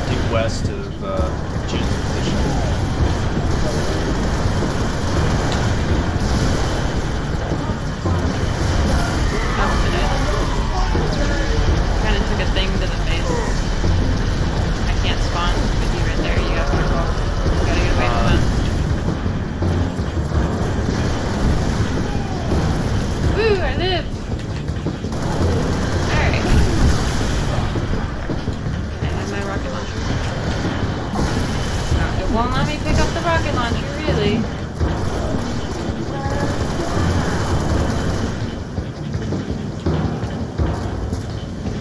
Due west of June's position. Kind of took a thing to the face. I can't spawn with you right there. You gotta get away from that. Woo, I lived! Alright. Can I have my rocket launcher? No, it won't let me pick up the rocket launcher, really.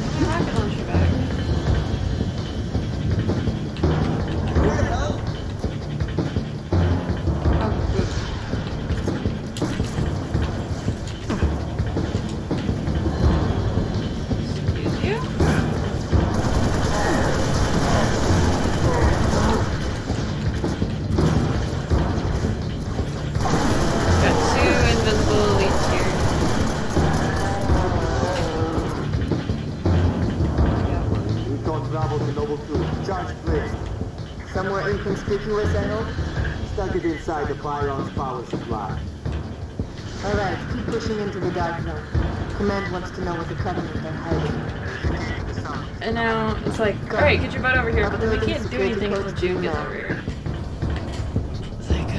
Give my rocket launcher back. Oh, good. Excuse you? Got 2 invisible elites here. Recon Bravo to Noble 2. Charge placed. Somewhere inconspicuous, I hope? Stuck it inside the firearms power supply. Alright, keep pushing into the dark zone. Command wants to know what the Covenant are hiding. And now it's like, alright, get your butt over here, but then we can't do anything until June gets over here. It's like,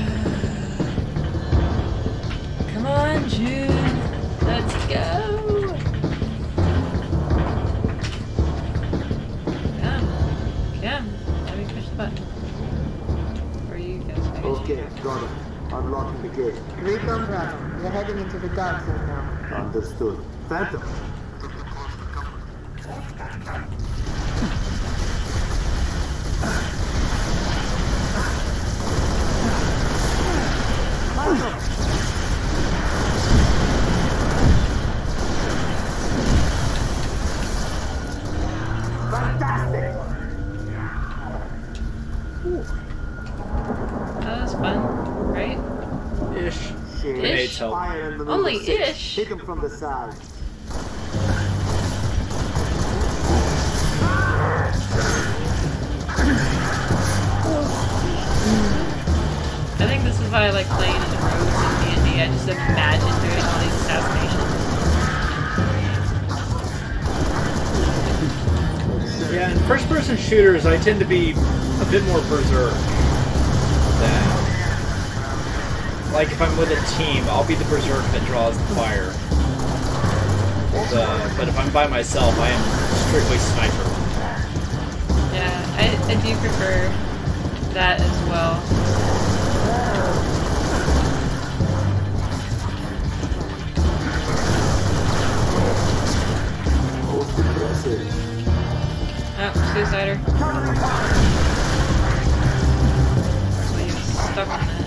come on, June. Let's go. Come. Let me push the button. Or you guys maybe. Okay, got it. Unlocking the gate. Recon Bravo, you're heading into the dark zone now. Understood. Phantom. Fantastic! That was fun, right? Ish. Shit. Grenades help. Fire in the Only number 6. ish. Hit him from the side. why I like playing in rogues and D&D. I just imagine doing all these assassinations. Yeah, in first-person shooters, I tend to be a bit more berserk than... Like, if I'm with a team, I'll be the berserk that draws the fire. But if I'm by myself, I am strictly sniper. Yeah, I do prefer that as well. Oh, suicider. So he was stuck on that.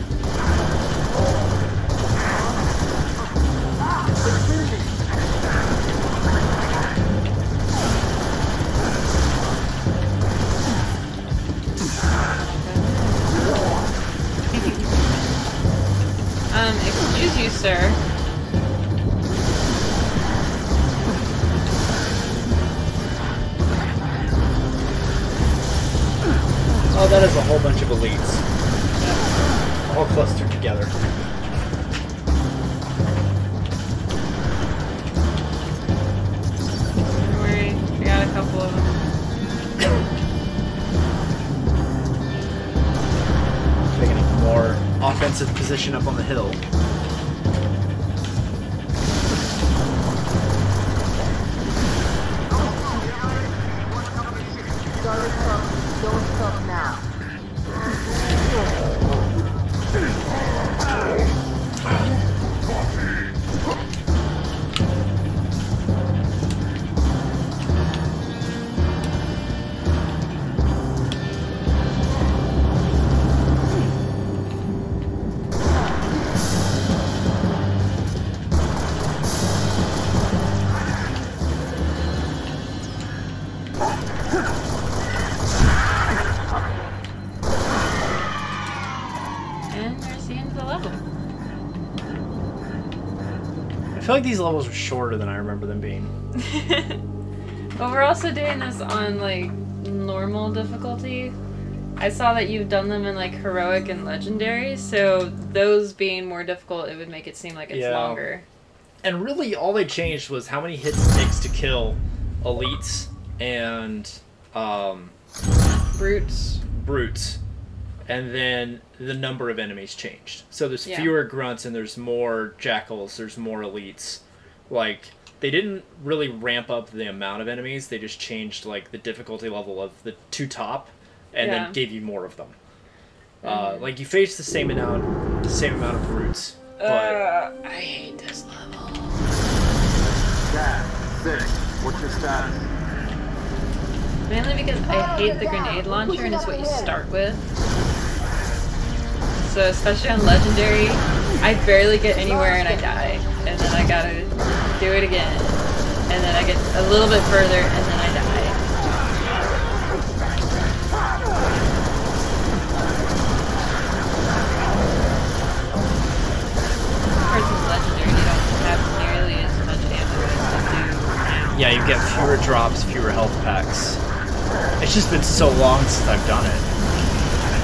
Excuse you, sir. Oh, that is a whole bunch of elites. All clustered together. Don't worry, we got a couple of them. Taking a more offensive position up on the hill. Don't stop now. I feel like these levels are shorter than I remember them being. Well, we're also doing this on, like, normal difficulty. I saw that you've done them in, like, heroic and legendary, so those being more difficult, it would make it seem like it's longer. And really, all they changed was how many hits it takes to kill elites and brutes. And then the number of enemies changed. So there's fewer grunts and there's more jackals, there's more elites. Like, they didn't really ramp up the amount of enemies, they just changed, like, the difficulty level of the two top and then gave you more of them. Like, you face the same amount of brutes. But I hate this level. Stat 6. What's your status? Mainly because I hate the grenade launcher and it's what you start with. So especially on legendary, I barely get anywhere and I die. And then I gotta do it again. And then I get a little bit further and then I die. Of course in legendary you don't have nearly as much ammo as you do now. yeah, you get fewer drops, fewer health packs. It's just been so long since I've done it.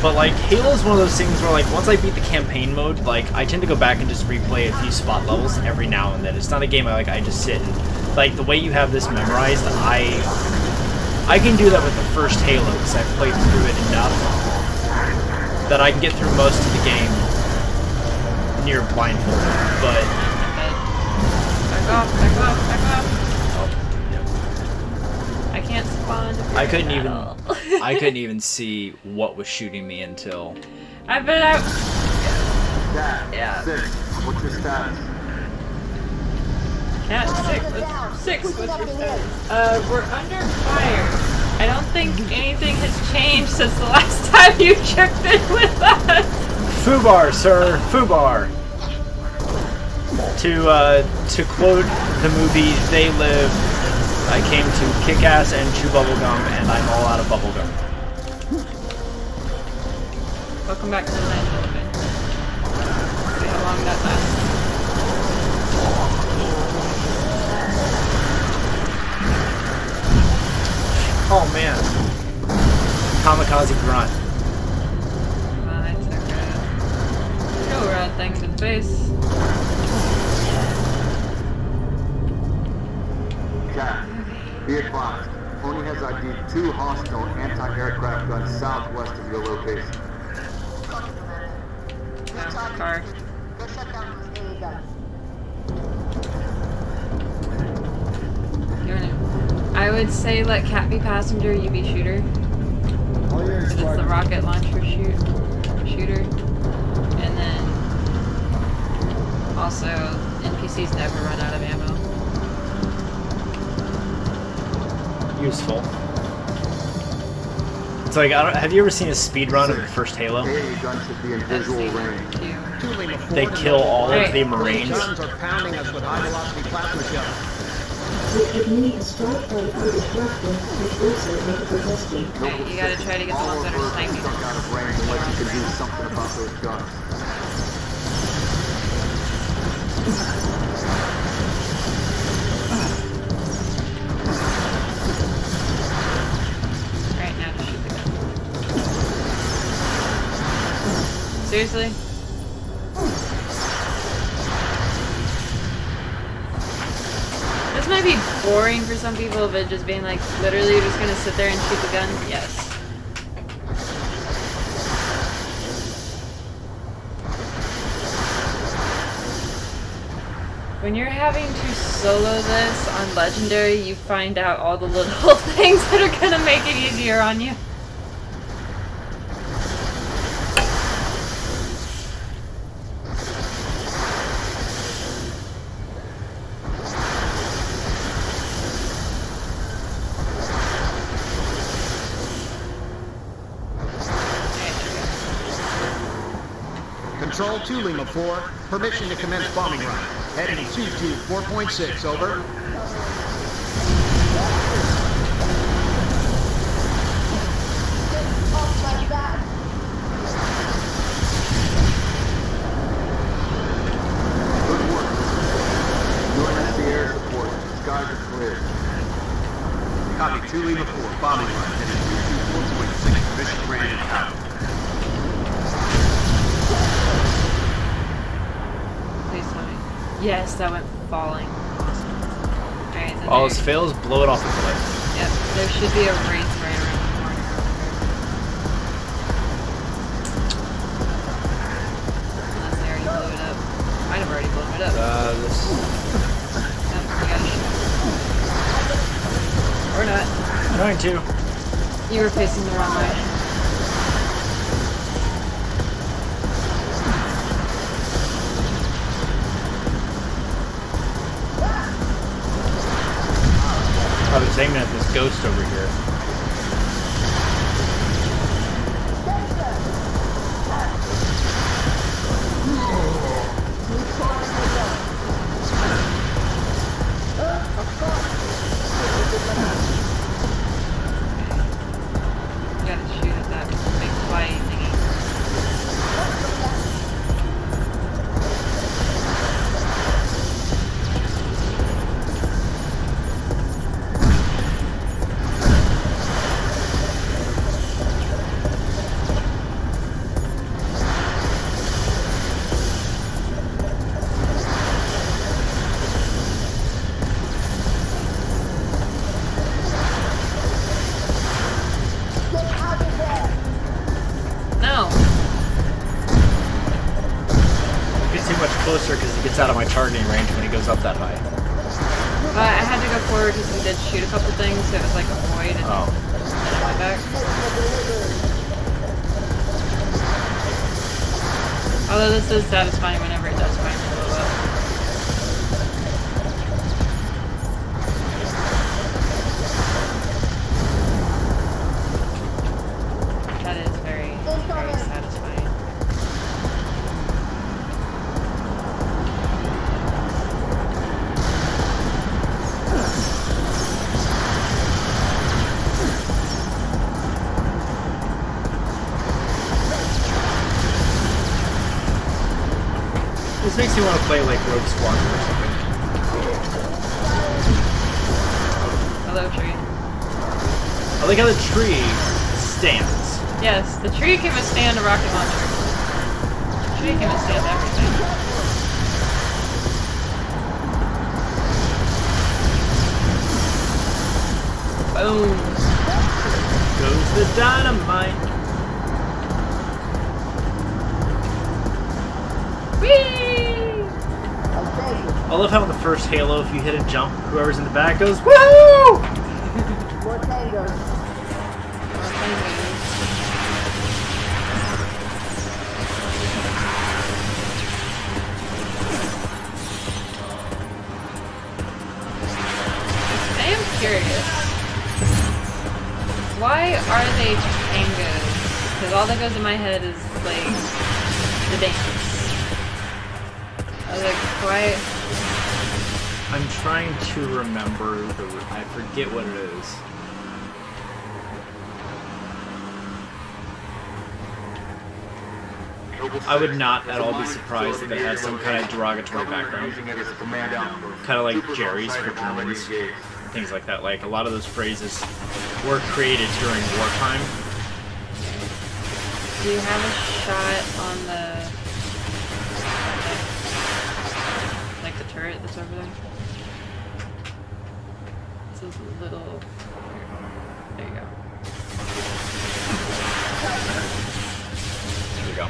But, like, Halo is one of those things where, like, once I beat the campaign mode, like, I tend to go back and just replay a few spot levels every now and then. It's not a game I just sit and, like, the way you have this memorized, I can do that with the first Halo, because I've played through it enough that I can get through most of the game near blindfold, but... Back off, back off, back off! I can't spawn. I couldn't even see what was shooting me until... I've been out. Stat 6. What's your status? Cat 6. What's your status? We're under fire. I don't think anything has changed since the last time you checked in with us. Fubar, sir, Fubar. To quote the movie They Live, I came to kick ass and chew bubblegum, and I'm all out of bubblegum. Welcome back to the night elevator. See how long that lasts. Oh man. Kamikaze grunt. It's okay. Go things in space. Cat, be advised. Pony has ID'd 2 hostile anti-aircraft guns southwest of your location. Copy, Commander. Oh, car. Go shut down those AA guns. I would say let Cat be passenger, you be shooter. All yours, It's the Spartan. rocket launcher shooter. And then also NPCs never run out of ammo. Useful. It's like, have you ever seen a speed run of the first Halo? AA gun should be in That's visual the range. two. They kill all of the Marines. Guns are pounding us with high-velocity plasma shells. Which would mean a strike point for destruction, which also make it protesting. Alright, you gotta try to get the All ones that are birds sniping. stuck out of range unless you can do something about those guns. Alright, now just shoot the gun. Seriously? This might be boring for some people, but just being like, literally you're just gonna sit there and shoot the gun? Yes. When you're having to solo this on Legendary, you find out all the little things that are gonna make it easier on you. Control 2 Lima 4, permission to commence bombing run. Heading 224.6, over. Good work. UNSC air support. Skies are clear. Copy 2 Lima 4, bombing run. Heading 224.6, mission granted out. Please tell me. Yes, that went falling. Awesome. Alright, then All there- else fails, blow it off the cliff. Yep, there should be a wraith right around the corner. Unless they already blew it up. Might have already blown it up. This. Yep, you gotta shoot. Or not. Going to. You were facing the wrong way. I was aiming at this ghost over here. You gotta shoot at that big flight thingy. No! Gets too much closer because he gets out of my targeting range when he goes up that high. But I had to go forward because he did shoot a couple things, so it was like a void, and Oh. then I went back. Although this is satisfying whenever it does finally blow up. That is very, very satisfying. This makes me want to play like Rogue Squadron or something. Hello, tree. I like how the tree stands. Yes, the tree can withstand a rocket launcher. The tree can withstand everything. Boom! Goes the dynamite! Whee! I love how in the first Halo, if you hit a jump, whoever's in the back goes, woo! More tangos. I am curious. Why are they tangos? Because all that goes in my head is like the dance. I was like, why? I'm trying to remember I forget what it is. I would not at all be surprised if it had some kind of derogatory background. Kind of like Jerry's for Germans. Things like that. Like, a lot of those phrases were created during wartime. Do you have a shot on the... like the turret that's over there? It's a little... There you go. There we go.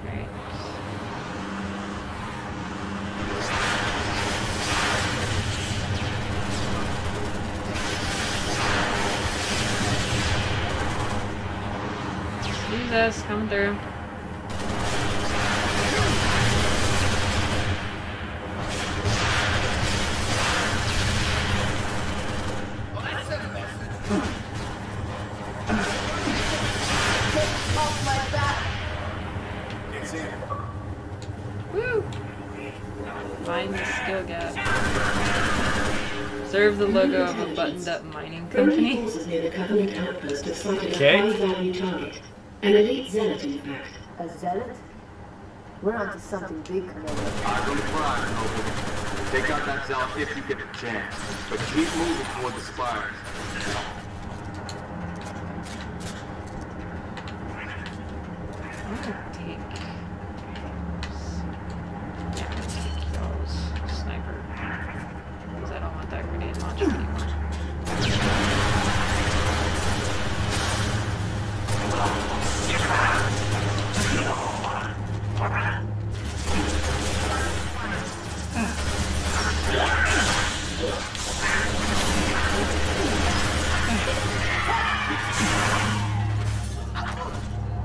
Alright. Jesus, come through. Woo! Find the skill gap. Serve the logo of a buttoned-up mining company. Forces near the Covenant outpost have spotted Okay. a high-value target. An elite zealot, in fact. A zealot? We're onto something big, Commander. I don't try, Noble. Take out that zealot if you get the chance. But keep moving toward the spires. I'm gonna take... Yeah, I'm gonna take those. Sniper. Because I don't want that grenade launcher anymore.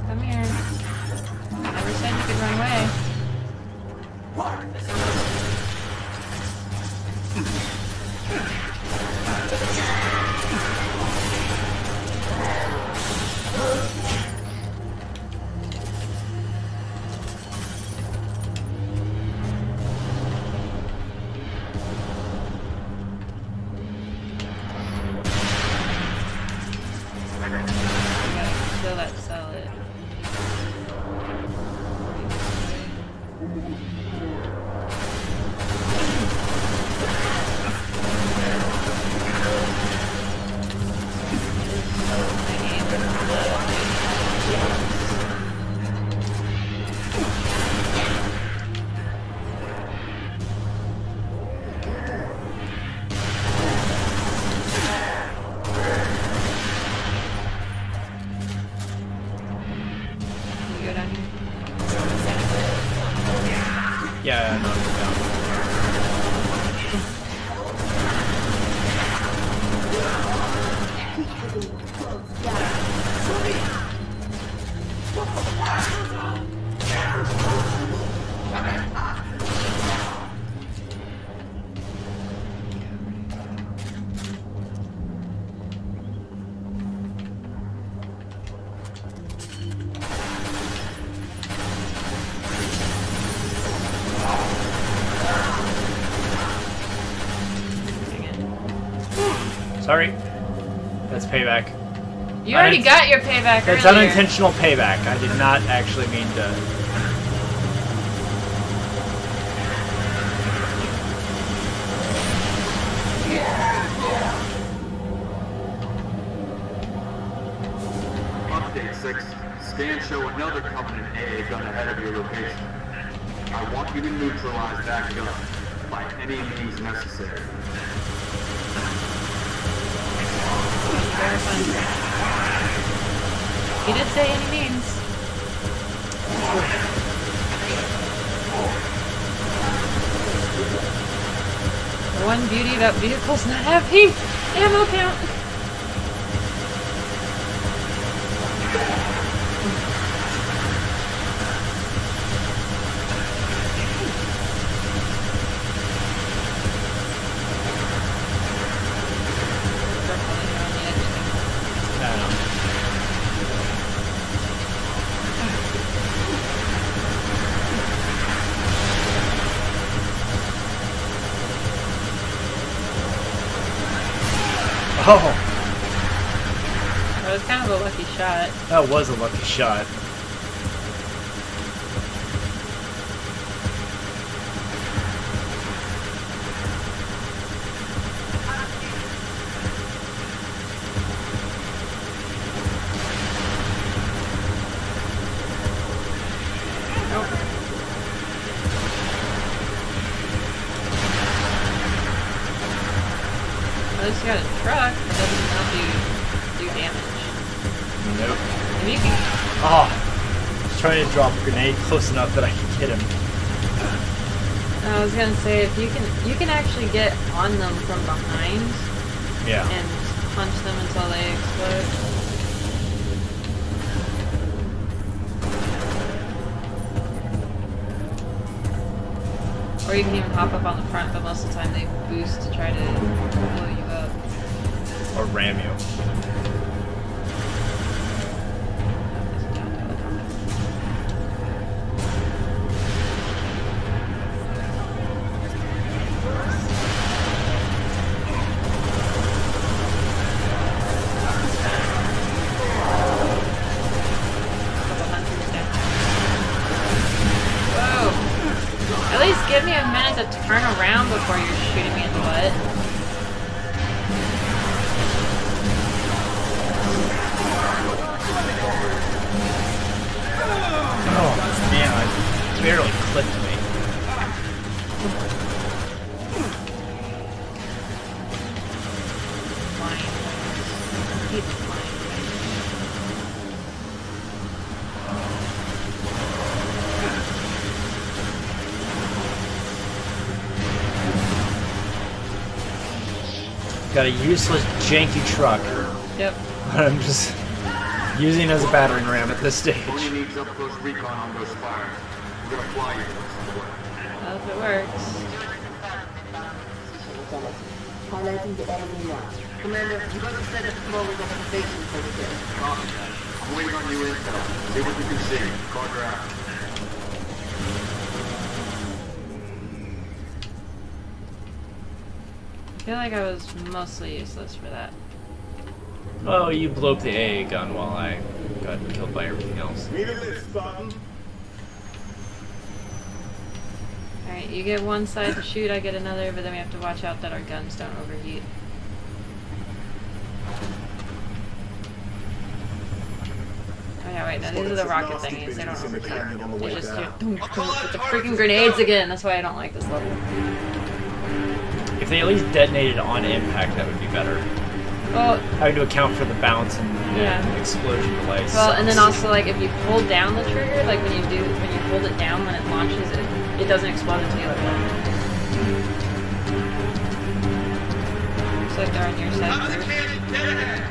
Come here. Never said you could run away. Kill that zealot. Can you go down here? Yeah, no, it's down. Sorry. That's payback. You already got your payback That's earlier. unintentional payback. I did not actually mean to. Update 6. Scans show another Covenant AA gun ahead of your location. I want you to neutralize that gun by any means necessary. He did say any means. The one beauty about vehicles not having ammo count. Oh, That was kind of a lucky shot. that was a lucky shot. At least you got a truck that doesn't help you do damage. Nope. If you can, Oh, I was trying to drop a grenade close enough that I could hit him. I was gonna say if you can actually get on them from behind Yeah. and punch them until they explode. Or you can even hop up on the front, but most of the time they boost to try to blow you up. Or ram you. Whoa! At least give me a minute to turn around before you're shooting me in the butt. Oh, man, I barely clipped me. Keep flying. Got a useless, janky truck. Yep. I'm just using it as a battering ram at this stage. Tony needs up close recon on those Spartans. We're gonna fly you. Well, if it works. Highlighting the enemy now. Commander, you got to set a small organization for the day. Copy that. I'm waiting on you intel. See what you can see. Carter out. I feel like I was mostly useless for that. Oh, you blew up the AA gun while I got killed by everything else. Need a lift, Spartan. Alright, you get one side to shoot, I get another, but then we have to watch out that our guns don't overheat. Oh yeah, wait, no, these are the rocket thingies, they don't overheat. They just do with the freaking grenades again, that's why I don't like this level. If they at least detonated on impact, that would be better. Well, Having to account for the bounce and the Yeah. explosion delay. well, and then sucks. also, like, if you hold down the trigger, like when you hold it down when it launches, it doesn't explode until you let go. Looks like they're on your side first.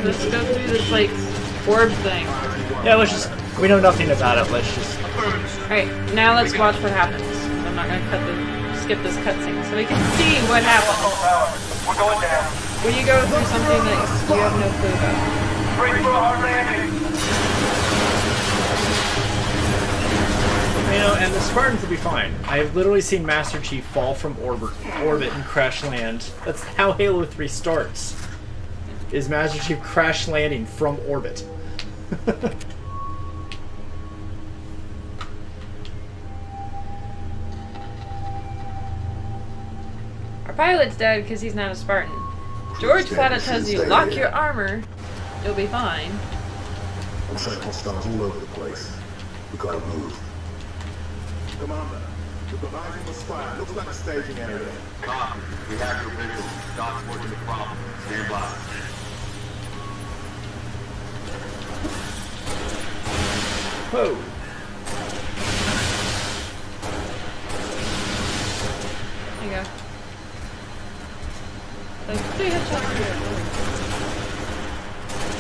let's go through this, like, orb thing. Yeah, let's just... We know nothing about it, let's just... Alright, now let's watch what happens. I'm not gonna skip this cutscene, so we can see what happens. We're going down. When you go through something that you have no clue about. Brace for a hard landing. You know, and the Spartans will be fine. I've literally seen Master Chief fall from orbit and crash land. That's how Halo 3 starts. Is Master Chief crash landing from orbit. Our pilot's dead because he's not a Spartan. George flat out tells you, lock your armor. You'll be fine. I'm seeing hostiles all over the place. We gotta move. Commander, the providing was fire. Looks like a staging area. Copy. We have your visual. Doc's working the problem. Stand by. Whoa. There you go. Like 3 headshots here.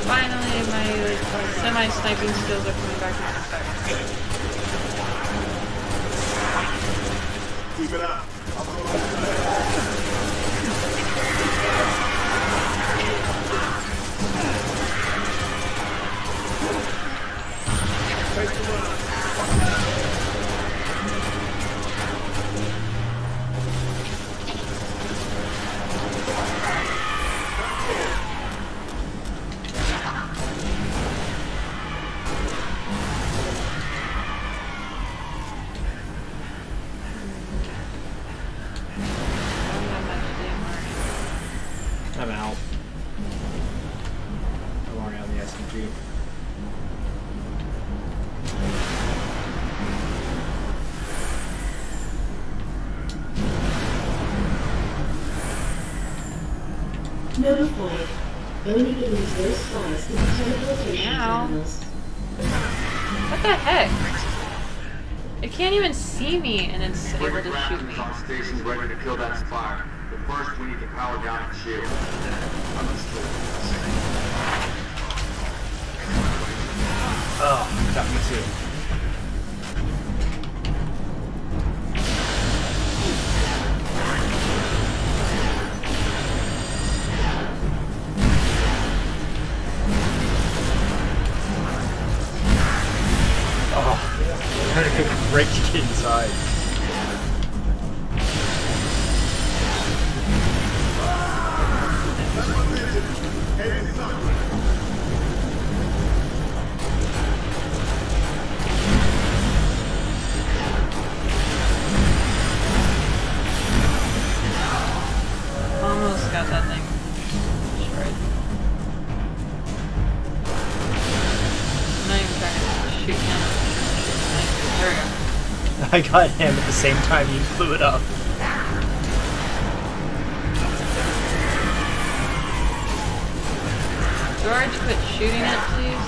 Finally, my like, semi-sniping skills are coming back into effect. Keep it up. I'm out. I'm already on the SMG. Notified. Only believes those spies can be teleportation Ow. terminals. What the heck? It can't even see me and it's able to shoot me. On station ready to kill that spire. But first, we need to power down the shield. Oh, got me too. Oh, kind of great to get inside. Almost got that thing destroyed. I'm not even trying to shoot him. There we go. I got him at the same time you blew it up. George, quit shooting it, please.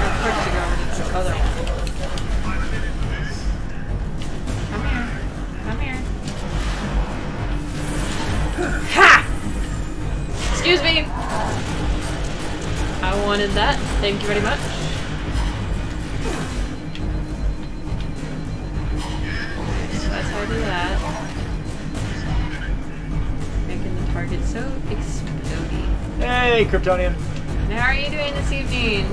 Of course to go over to the other one. Come here. Come here. Ha! Excuse me! I wanted that. Thank you very much. So that's how I do that. Making the target so explodey. Hey, Kryptonian. And how are you doing this evening?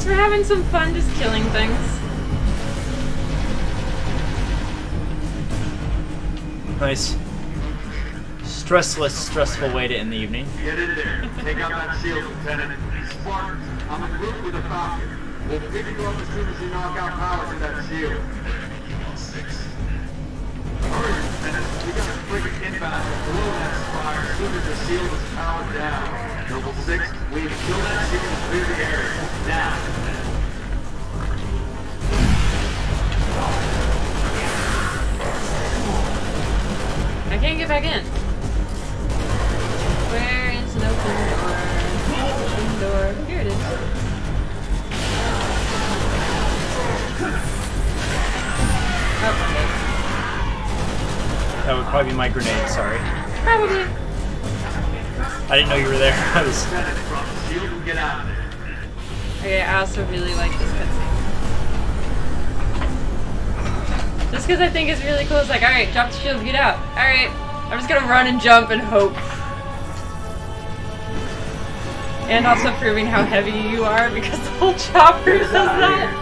we're having some fun just killing things. Nice. Stressless, stressful way to end the evening. Get in there. Take out that shield, Lieutenant. Spartans, I'm in group with the Falcon. We'll pick you up as soon as you knock out power to that shield. Hurry, Lieutenant. We got a frigate inbound below that spire as soon as the shield is powered down. Noble 6, we need to kill that shield and clear the area. Now. I can't get back in. Where is an open door? Open door. Here it is. Oh, okay. That would probably be my grenade, sorry. Probably. I didn't know you were there. I was... Okay, I also really like this cutscene. Just because I think it's really cool. It's like, alright, drop the shield, get out. Alright, I'm just gonna run and jump and hope. And also proving how heavy you are because the whole chopper does that.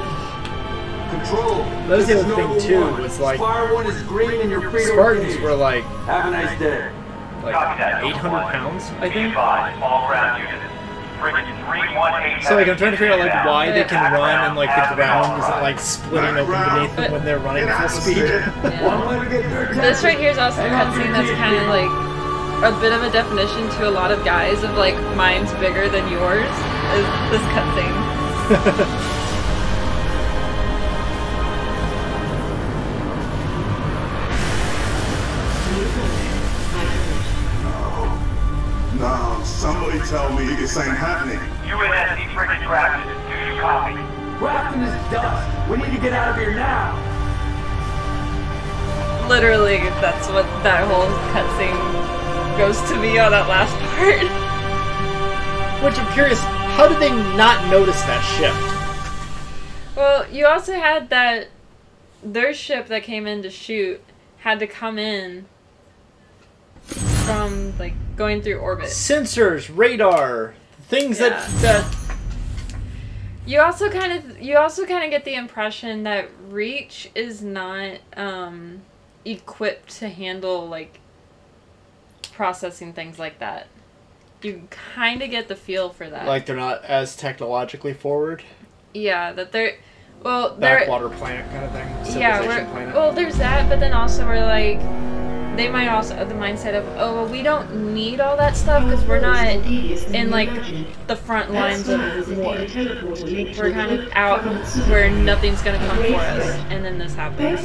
Control. That was the other thing too, was like Spire 1 is green and your freedom. Spartans were like Have a nice day. like 800 pounds, I think. So like I'm trying to figure out like why they can run and like the ground isn't like splitting open beneath them when they're running full speed. Yeah. This right here is also a cutscene that's kind of like a bit of a definition to a lot of guys of like mine's bigger than yours. Is this cutscene? No, somebody tell me this ain't happening. UNSC frigate Grafton. Do you copy? Grafton is dust. We need to get out of here now. Literally, that's what that whole cutscene goes to be on that last part. Which I'm curious, how did they not notice that shift? Well, you also had that their ship that came in to shoot had to come in from like going through orbit. Sensors, radar, things that you also kind of get the impression that Reach is not equipped to handle like processing things like that. You kind of get the feel for that. like they're not as technologically forward. Yeah, that they're Backwater planet kind of thing. Civilization planet. Well, there's that, but then also we're like, they might also have the mindset of, oh, well, we don't need all that stuff because we're not in like the front lines of war. We're kind of out where nothing's gonna come for us, and then this happens.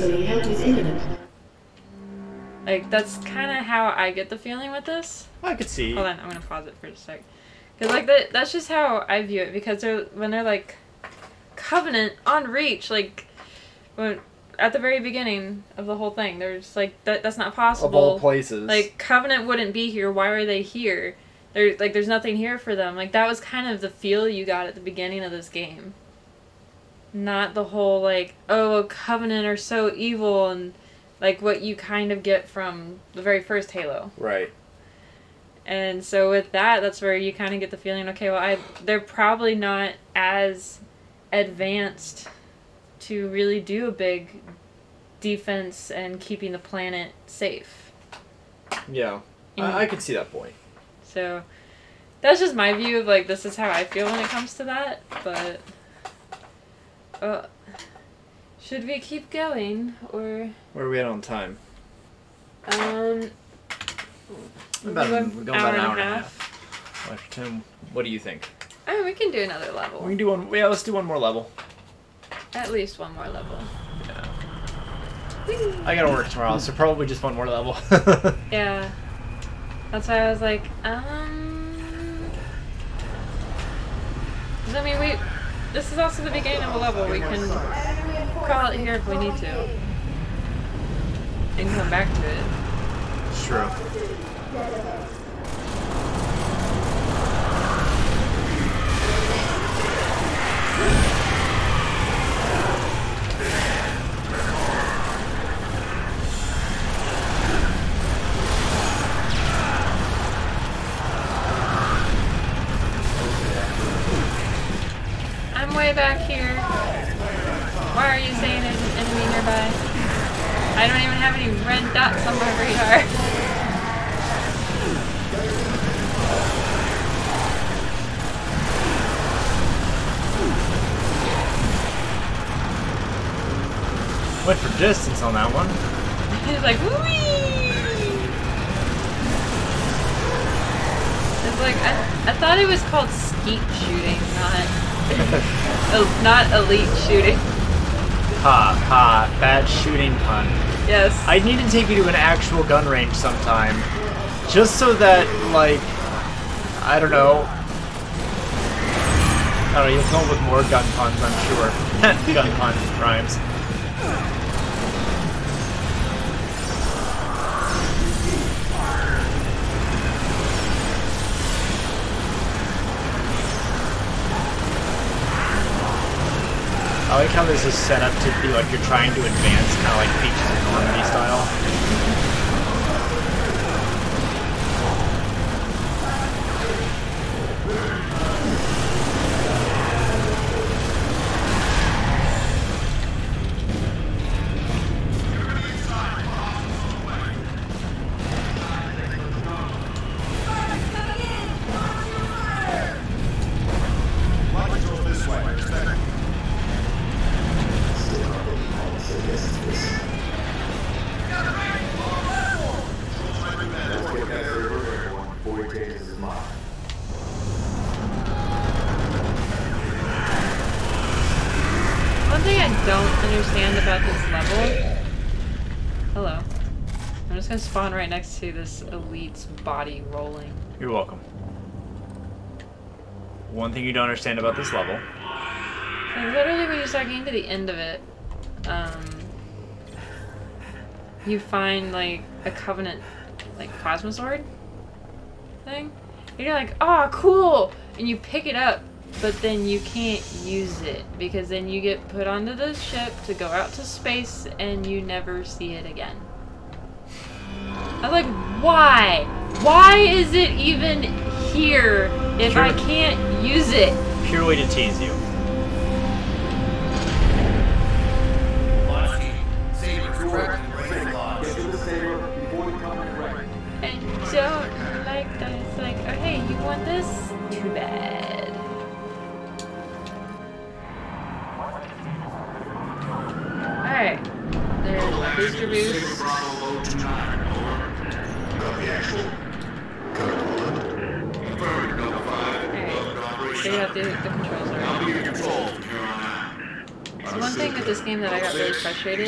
Like that's kind of how I get the feeling with this. I could see. Hold on, I'm gonna pause it for a sec. Because like that's just how I view it. Because when they're like Covenant on Reach, like when at the very beginning of the whole thing, there's like that's not possible. Of all places, like Covenant wouldn't be here. Why are they here? There's nothing here for them. Like that was kind of the feel you got at the beginning of this game. Not the whole like, oh, Covenant are so evil and like what you kind of get from the very first Halo. Right. And so with that, that's where you kind of get the feeling, okay, well, they're probably not as advanced to really do a big defense and keeping the planet safe. Yeah, I can see that point. So that's just my view of like, this is how I feel when it comes to that, but should we keep going, or... Where are we at on time? We're going about an hour and a half. Tim, what do you think? Oh, we can do another level. We can do one. Yeah, let's do one more level. At least one more level. Yeah. I gotta work tomorrow, so probably just one more level. Yeah. That's why I was like, I mean, this is also the beginning of a level. We can call it here if we need to. And come back to it. True. I'm way back I don't even have any red dots on my radar. Went for distance on that one. He's like, whee! It's like, I thought it was called skeet shooting, not elite shooting. Ha ha, bad shooting pun. Yes. I need to take you to an actual gun range sometime. Just so that, like, I don't know, you'll come up with more gun puns, I'm sure. Gun puns, rhymes. I like how this is set up to be like you're trying to advance, kind of like Peaches and Normandy style. One thing I don't understand about this level... Hello. I'm just gonna spawn right next to this elite's body rolling. You're welcome. One thing you don't understand about this level. Like, literally when you start getting to the end of it, you find like a Covenant like plasma sword thing. And you're like, oh cool! And you pick it up, but then you can't use it because then you get put onto the ship to go out to space and you never see it again. I was like, why? Why is it even here if I can't use it? Pure way to tease you. I don't like that. It's like, oh hey, you want this? Too bad. Alright. There's my booster boost. Alright. Figure out the controls already. So one thing with this game that I got really frustrated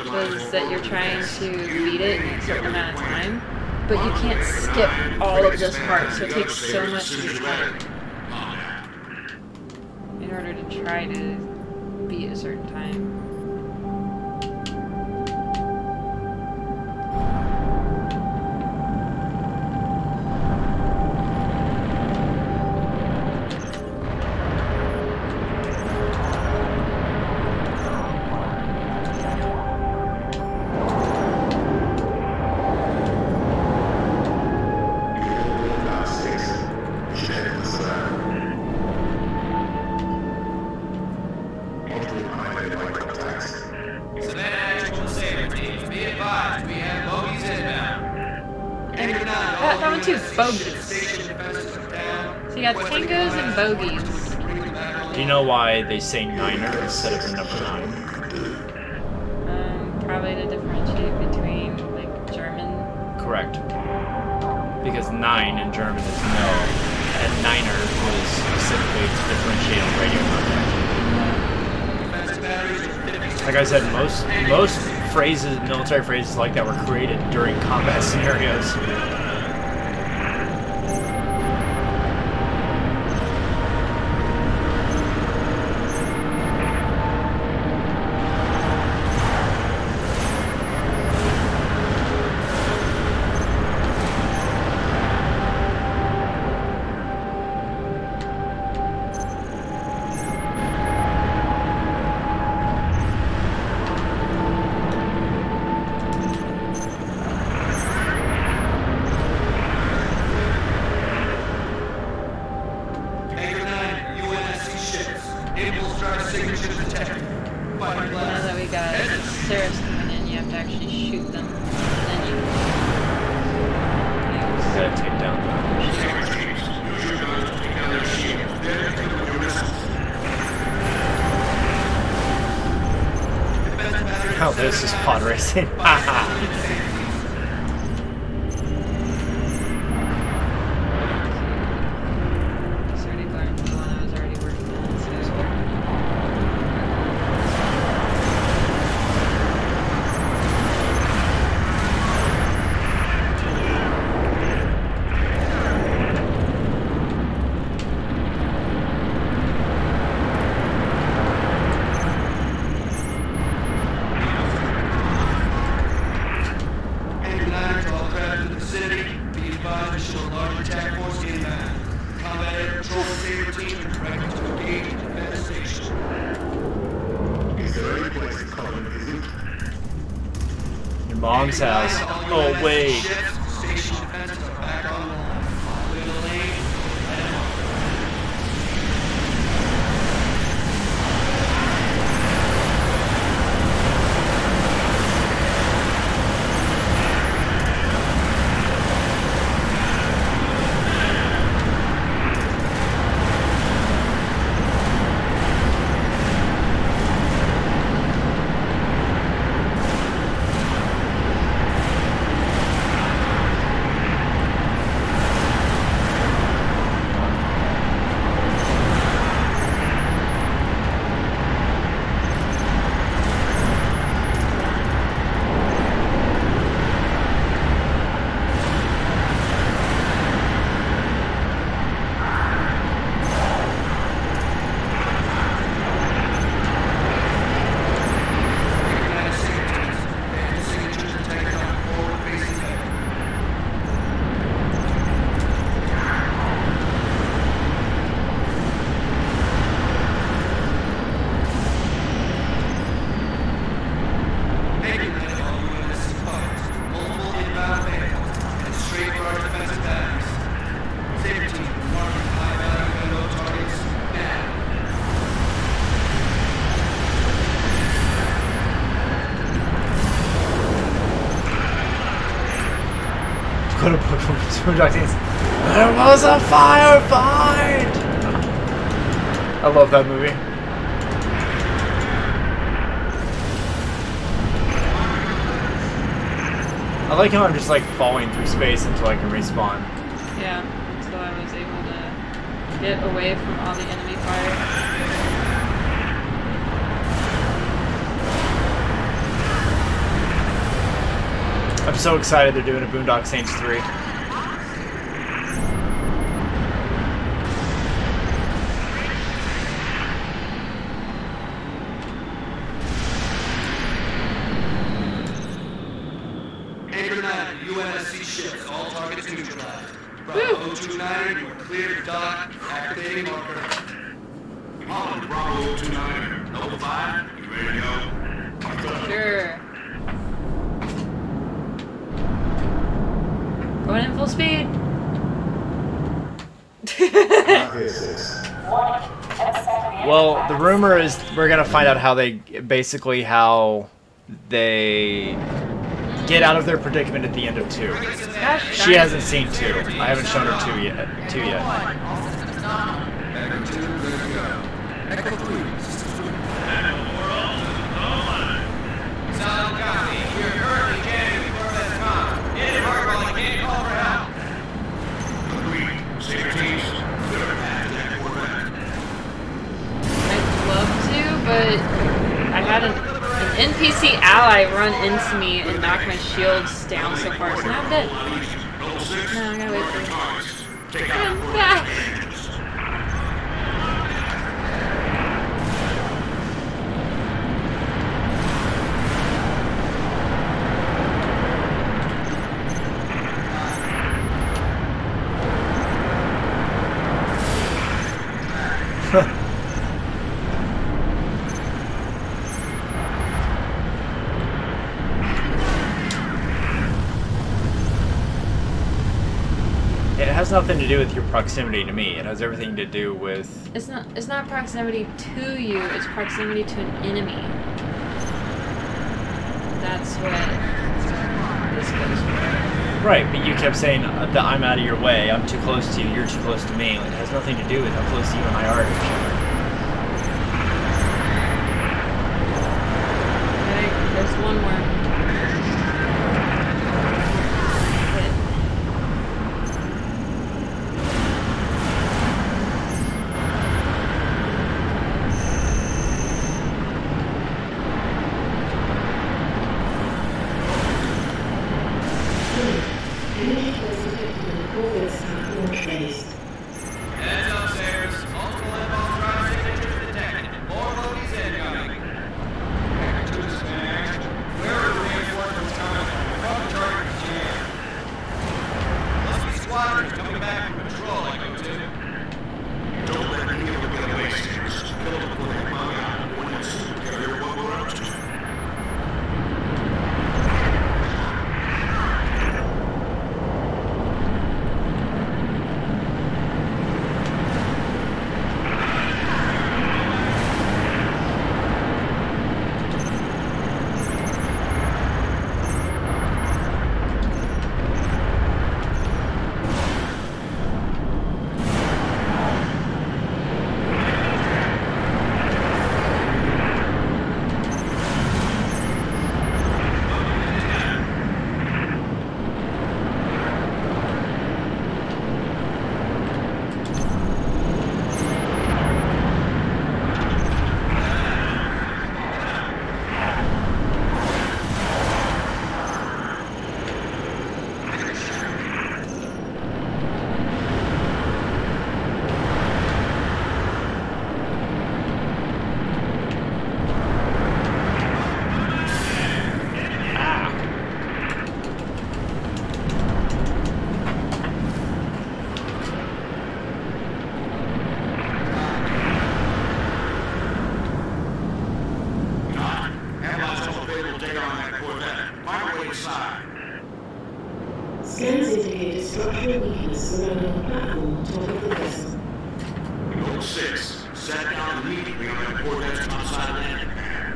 was that you're trying to beat it in a certain amount of time, but you can't skip all of this part, so it takes so much time in order to try to beat a certain time. That one too, bogeys. So you got tangos and bogeys. Do you know why they say niner instead of the number 9? Probably to differentiate between like German. Correct. Because 9 in German is no, and niner was specifically to differentiate on radio contact. Like I said, most phrases, military phrases like that were created during combat scenarios. Now that we got Sarah's coming in, you have have to actually shoot them. Then you Gotta take down Oh, this is pod racing. Haha. Your mom's house. Oh, wait. Got a book from Spoonjack Teens. There was a firefight! I love that movie. I like how I'm just like falling through space until I can respawn. Yeah, until I was able to get away from all the enemy fire. I'm so excited they're doing a Boondock Saints 3. Anchor 9, UNSC ships, all targets neutralized. Bravo 029, you are clear to dock, activating marker. Holland, Bravo 029, Nova 5, you ready to go? Sure. Going in full speed. Well, the rumor is we're gonna find out how they get out of their predicament at the end of 2. She hasn't seen 2. I haven't shown her 2 yet. Solid copy. You're currently jamming before that com. Hit it hard while I can't call for help. Agreed. Safeties, clear path to that Corvette. I'd love to, but I had an NPC ally run into me and knock my shields down so far, so now I'm dead. No, I gotta wait for it. I'm back. It has nothing to do with your proximity to me. It has everything to do with... It's not proximity to you, it's proximity to an enemy. That's what this goes for. Right, but you kept saying that I'm out of your way, I'm too close to you, you're too close to me. Like, it has nothing to do with how close you and I are to each other. Okay, there's one more. Heads upstairs. Multiple inbound drive signatures detected. More loadies incoming. To the snack. Where are the reinforcements coming? From the target jam. Must be squadrons coming back from patrol, I go to. Don't let any of them get away, Sanders. Kill them before they come out. When it's super carrier, what we're up to. Scans indicate a structural weakness surrounding the platform on top of the vessel. Note 6. Sat down immediately on that Corvette's outside landing pad.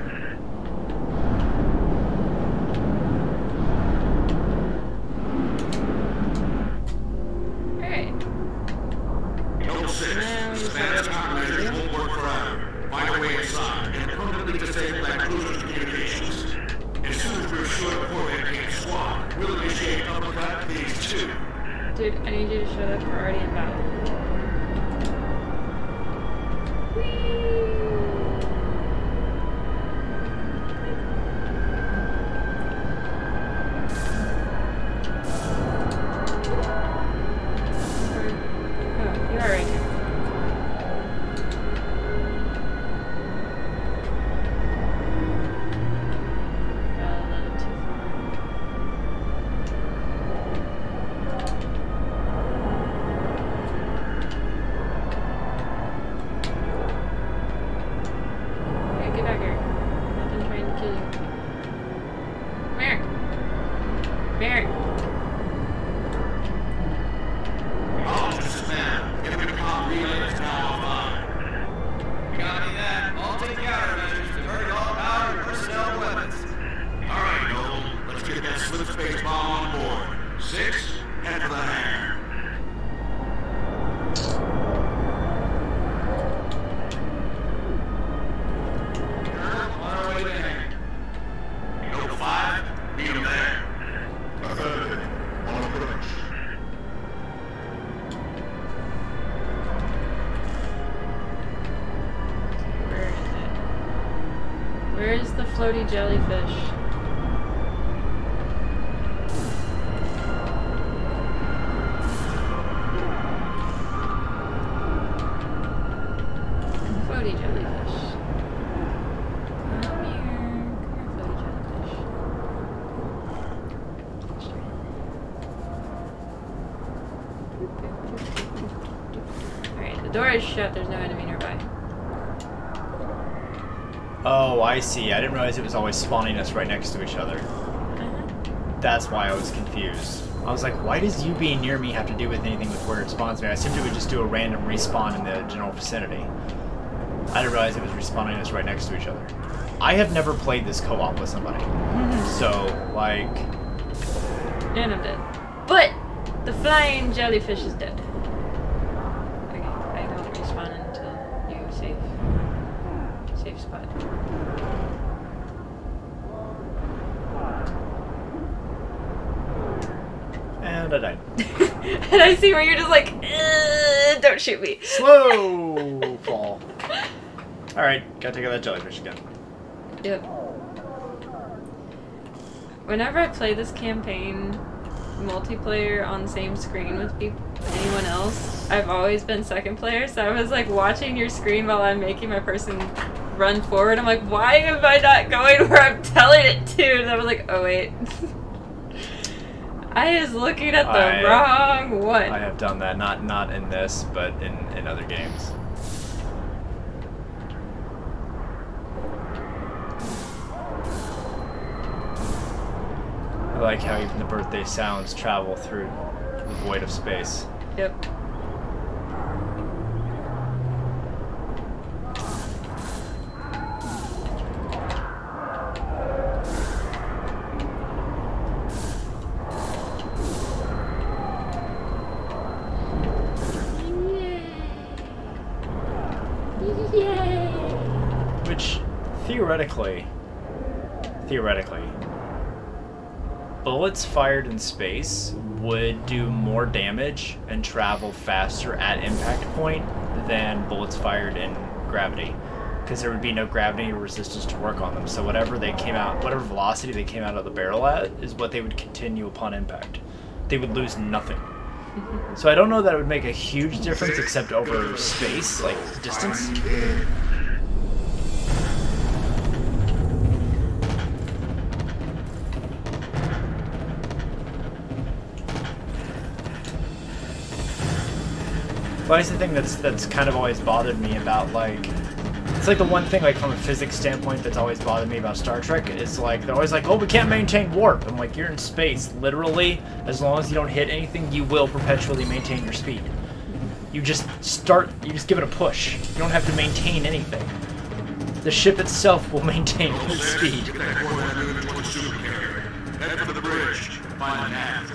Alright. Note 6. Spanish countermeasures won't work forever. Find a way inside and permanently disable that cruiser's communications. As soon as we're sure the Corvette can't swap, we'll initiate uppercut to these two. Dude, I need you to shut up. We're already in battle. Oh, you are right here. Fell a little too far. Okay, get back here. Nothing trying to kill you. Come here. Come here. Oh, just man. Intercom relay is now online. Copy that. All take countermeasures. Divert all power and personnel and weapons. All right, Noel. Let's get that slip space bomb on board. 6, head for the hangar. On our way to hangar. Note 5, meet him there. Affirmative. On approach. Where is it? Where is the floaty jellyfish? Floaty jellyfish. Come here. Come here, floaty jellyfish. Alright, the door is shut. There's no enemy nearby. Oh, I see. I didn't realize it was always spawning us right next to each other. That's why I was confused. I was like, why does you being near me have to do with anything with where it spawns me? I assumed it would just do a random respawn in the general vicinity. I didn't realize it was respawning us right next to each other. I have never played this co-op with somebody. So, like... And I'm dead. But the flying jellyfish is dead. Okay, I know to respawn until you safe spot. And I died. And I see where you're just like, don't shoot me. Slow fall. Alright, gotta take out that jellyfish again. Yep. Whenever I play this campaign multiplayer on the same screen with anyone else, I've always been second player, so I was like watching your screen while I'm making my person run forward. I'm like, why am I not going where I'm telling it to? And I was like, oh wait. I was looking at the wrong one. I have done that, not in this, but in other games. I like how even the birthday sounds travel through the void of space. Yep. Which, theoretically, bullets fired in space would do more damage and travel faster at impact point than bullets fired in gravity, because there would be no gravity resistance to work on them. So whatever velocity they came out of the barrel at is what they would continue upon impact. They would lose nothing. So I don't know that it would make a huge difference except over space, like distance. But that's the thing that's kind of always bothered me about, like, it's like the one thing, like, from a physics standpoint that's always bothered me about Star Trek is, like, they're always like, oh, we can't maintain warp. I'm like, you're in space. Literally, as long as you don't hit anything, you will perpetually maintain your speed. You just give it a push. You don't have to maintain anything. The ship itself will maintain its speed. Head for the bridge. Find the nav.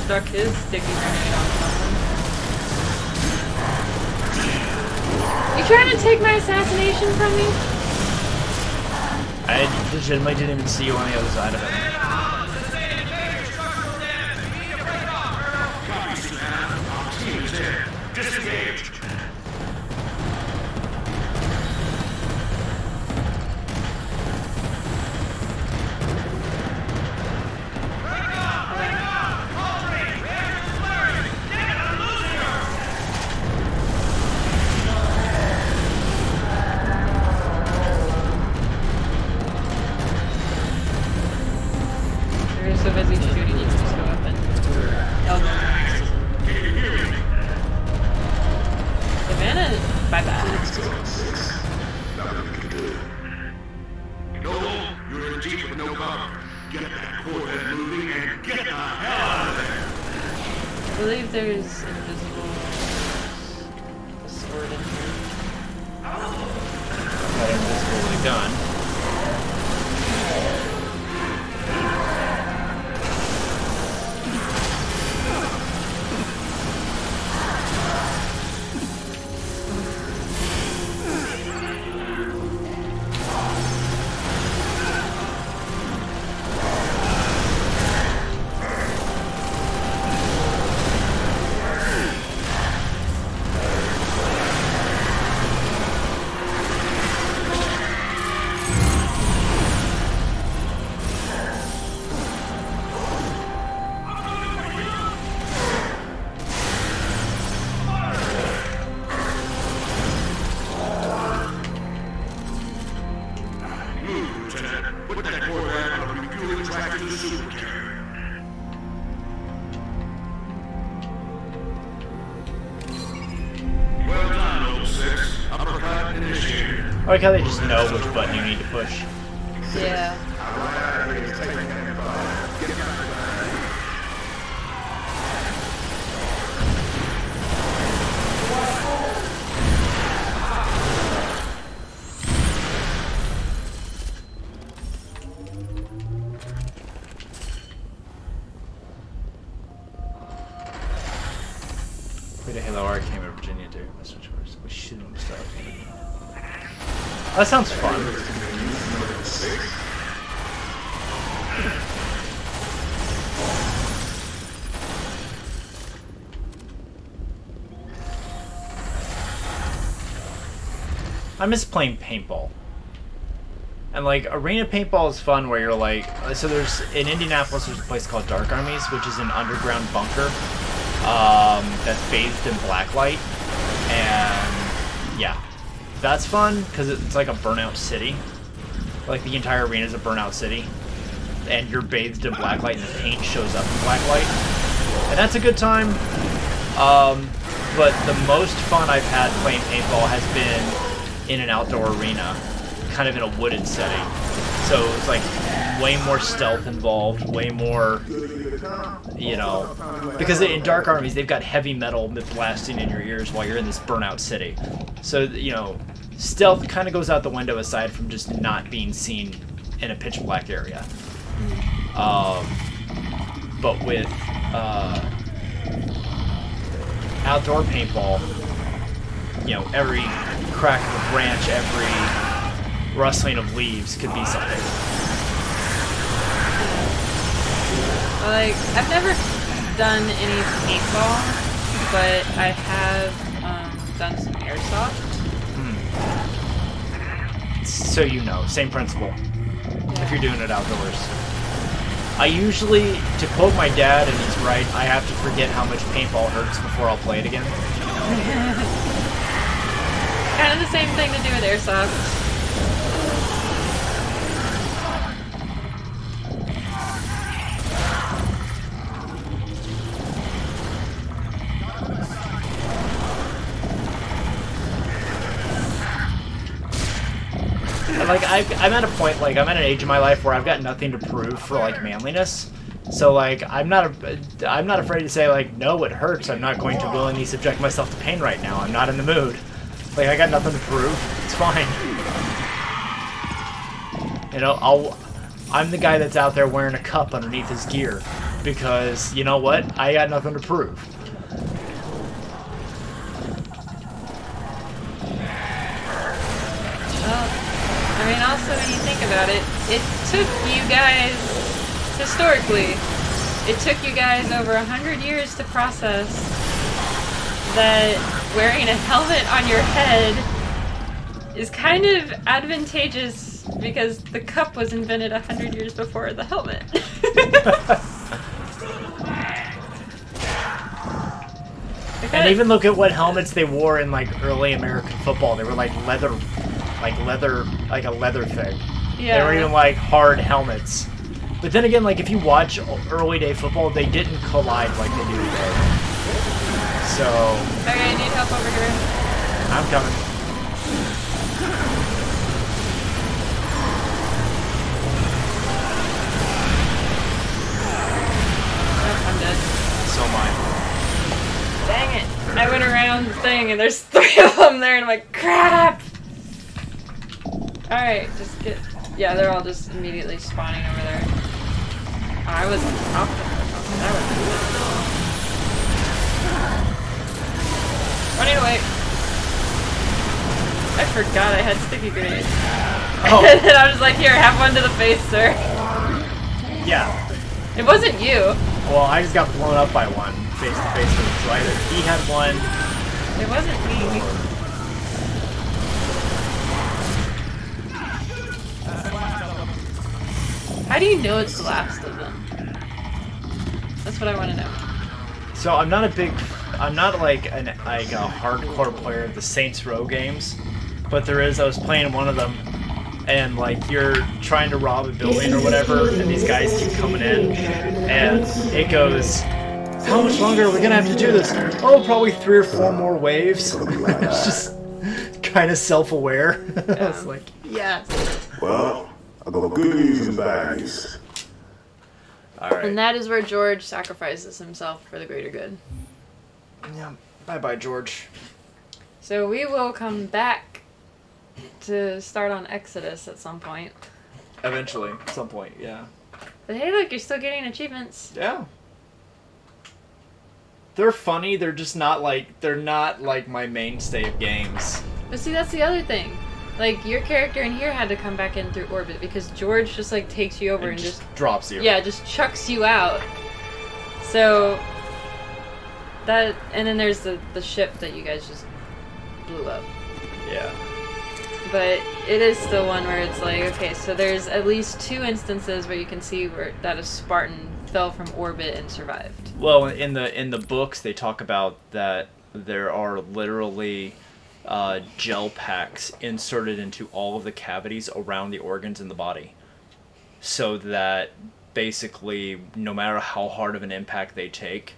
Stuck his sticky grenade on someone. You trying to take my assassination from me? I legitimately didn't even see you on the other side of it. Disengaged. So busy shooting you just go up and Savannah, bye-bye. Noble, you're in deep with no cover. Get that Corvette moving and get the hell out of there. I believe there's invisible sword in here. That invisible with a gun. I like how they just know which button you need to push. Yeah. Played a Halo Art came in Virginia too. We shouldn't have started. That sounds fun. I miss playing paintball. And like arena paintball is fun where you're like, so there's in Indianapolis there's a place called Dark Armies, which is an underground bunker that's bathed in blacklight, and yeah, that's fun because it's like a burnout city. Like the entire arena is a burnout city, and you're bathed in blacklight, and the paint shows up in blacklight, and that's a good time. But the most fun I've had playing paintball has been in an outdoor arena, kind of in a wooded setting. So it's like way more stealth involved, way more, you know, because in Dark Armies they've got heavy metal blasting in your ears while you're in this burnout city. So, you know, stealth kind of goes out the window aside from just not being seen in a pitch black area. But with outdoor paintball, you know, every crack of a branch, every rustling of leaves could be something. Like, I've never done any paintball, but I have done some airsoft. So you know, same principle. If you're doing it outdoors. I usually, to quote my dad, and he's right, I have to forget how much paintball hurts before I'll play it again. Kind of the same thing to do with airsoft. Like, I'm at a point, like, I'm at an age in my life where I've got nothing to prove for, like, manliness. So, like, I'm not afraid to say, like, no, it hurts. I'm not going to willingly subject myself to pain right now. I'm not in the mood. Like, I got nothing to prove. It's fine. You know, I'm the guy that's out there wearing a cup underneath his gear. Because, you know what? I got nothing to prove. I mean, also, when you think about it, it took you guys, historically, it took you guys over 100 years to process that wearing a helmet on your head is kind of advantageous because the cup was invented 100 years before the helmet. And even look at what helmets they wore in, like, early American football. They were like leather, like a leather thing. Yeah. They weren't even like hard helmets. But then again, like if you watch early day football, they didn't collide like they do today. So. Okay, I need help over here. I'm coming. Oh, I'm dead. So am I. Dang it! I went around the thing and there's 3 of them there, and I'm like, crap! Alright, just get... Yeah, they're all just immediately spawning over there. Oh, I was on top of them. That was running away. I forgot I had sticky grenades. Oh. And then I was like, here, have one to the face, sir. Yeah. It wasn't you. Well, I just got blown up by one face to face with him, so either he had one. It wasn't me. How do you know it's the last of them? That's what I want to know. So I'm not like a hardcore player of the Saints Row games, but I was playing one of them, and like you're trying to rob a building or whatever, and these guys keep coming in, and it goes, how much longer are we gonna have to do this? Oh, probably 3 or 4 more waves. It's just kind of self-aware. I was Yeah. like, yes. Well, I've got good news and bad news. All right. And that is where George sacrifices himself for the greater good. Yeah. Bye-bye, George. So we will come back to start on Exodus at some point. Eventually, at some point, yeah. But hey, look, you're still getting achievements. Yeah. They're funny. They're just not like my mainstay of games. But see, that's the other thing. Like, your character in here had to come back in through orbit because George just, like, takes you over and just drops you. Yeah, just chucks you out. So, that... And then there's the ship that you guys just blew up. Yeah. But it is still one where it's like, okay, so there's at least 2 instances where you can see that a Spartan fell from orbit and survived. Well, in the books, they talk about that there are literally gel packs inserted into all of the cavities around the organs in the body, so that basically, no matter how hard of an impact they take,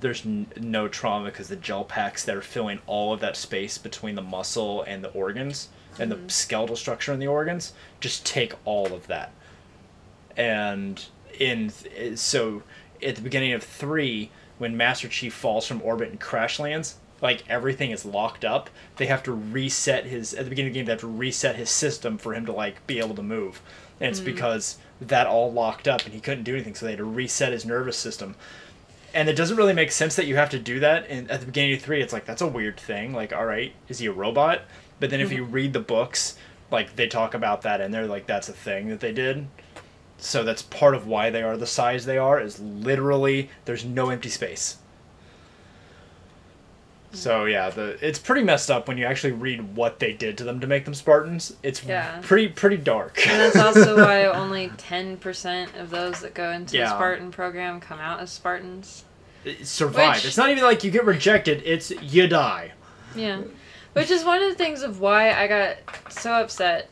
there's no trauma because the gel packs that are filling all of that space between the muscle and the organs and the skeletal structure in the organs just take all of that. And so at the beginning of 3, when Master Chief falls from orbit and crash lands, like everything is locked up. They have to reset at the beginning of the game, they have to reset his system for him to like be able to move. And it's because that all locked up and he couldn't do anything, so they had to reset his nervous system. And it doesn't really make sense that you have to do that. And at the beginning of 3, it's like, that's a weird thing. Like, all right, is he a robot? But then if you read the books, like, they talk about that and they're like, that's a thing that they did. So that's part of why they are the size they are, is literally there's no empty space. So yeah, it's pretty messed up when you actually read what they did to them to make them Spartans. It's pretty dark. And that's also why only 10% of those that go into the Yeah. Spartan program come out as Spartans. Survive. It's not even like you get rejected, it's you die. Yeah. Which is one of the things of why I got so upset.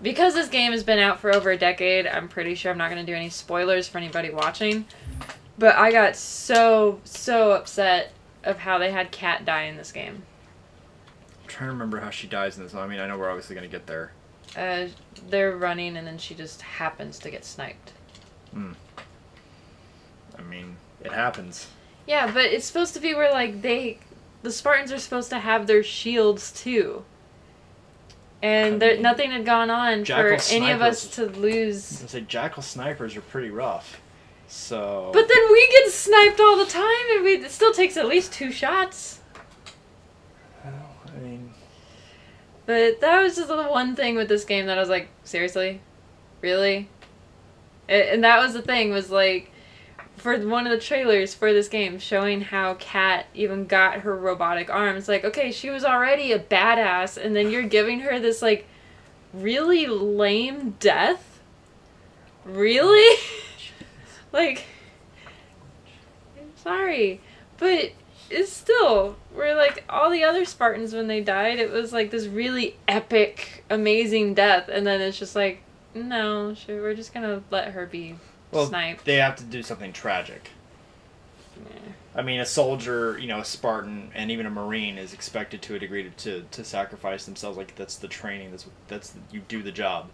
Because this game has been out for over a decade, I'm pretty sure I'm not going to do any spoilers for anybody watching. But I got so upset of how they had Kat die in this game. I'm trying to remember how she dies in this. I mean, I know we're obviously going to get there. They're running and then she just happens to get sniped. I mean, it happens. Yeah, but it's supposed to be where, like, the Spartans are supposed to have their shields, too. And nothing had gone on for any of us to lose. I was gonna say, Jackal snipers are pretty rough. So. But then we get sniped all the time, and it still takes at least 2 shots. Well, I mean. But that was just the one thing with this game that I was like, seriously? Really? And that was the thing, was like, for one of the trailers for this game, showing how Kat even got her robotic arms. Like, okay, she was already a badass, and then you're giving her this, like, really lame death? Really? Like, I'm sorry, but it's still, we're like, all the other Spartans when they died, it was like this really epic, amazing death, and then it's just like, no, we're just gonna let her be sniped. They have to do something tragic. Yeah. I mean, a soldier, a Spartan, and even a Marine is expected to a degree to sacrifice themselves. Like, that's the training. That's you do the job.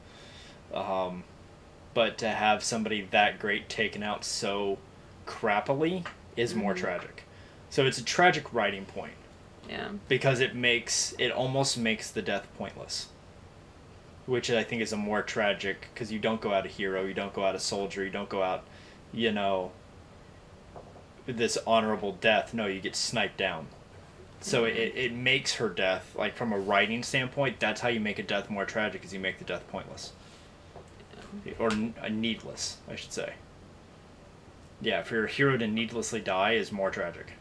But to have somebody that great taken out so crappily is more tragic. So it's a tragic writing point. Yeah. Because it almost makes the death pointless. Which I think is a more tragic, because you don't go out a hero, you don't go out a soldier, you don't go out, this honorable death. No, you get sniped down. So it makes her death, like, from a writing standpoint, that's how you make a death more tragic, is you make the death pointless. Or needless, I should say. Yeah, for your hero to needlessly die is more tragic.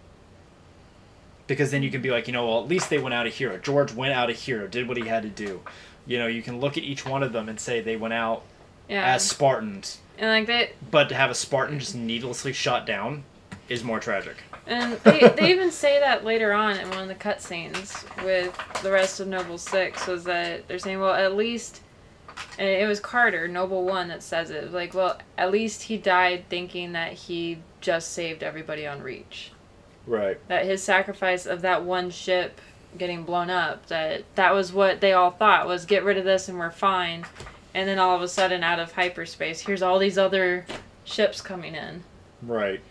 Because then you can be like, well, at least they went out a hero. George went out a hero, did what he had to do. You can look at each one of them and say they went out as Spartans. And like that. But to have a Spartan just needlessly shot down is more tragic. And they even say that later on in one of the cutscenes with the rest of Noble 6, was that they're saying, well, at least, and it was Carter, Noble 1, that says it. Like, well, at least he died thinking that he just saved everybody on Reach. Right. That his sacrifice of that one ship getting blown up. That was what they all thought, was get rid of this and we're fine. And then all of a sudden, out of hyperspace, here's all these other ships coming in. Right.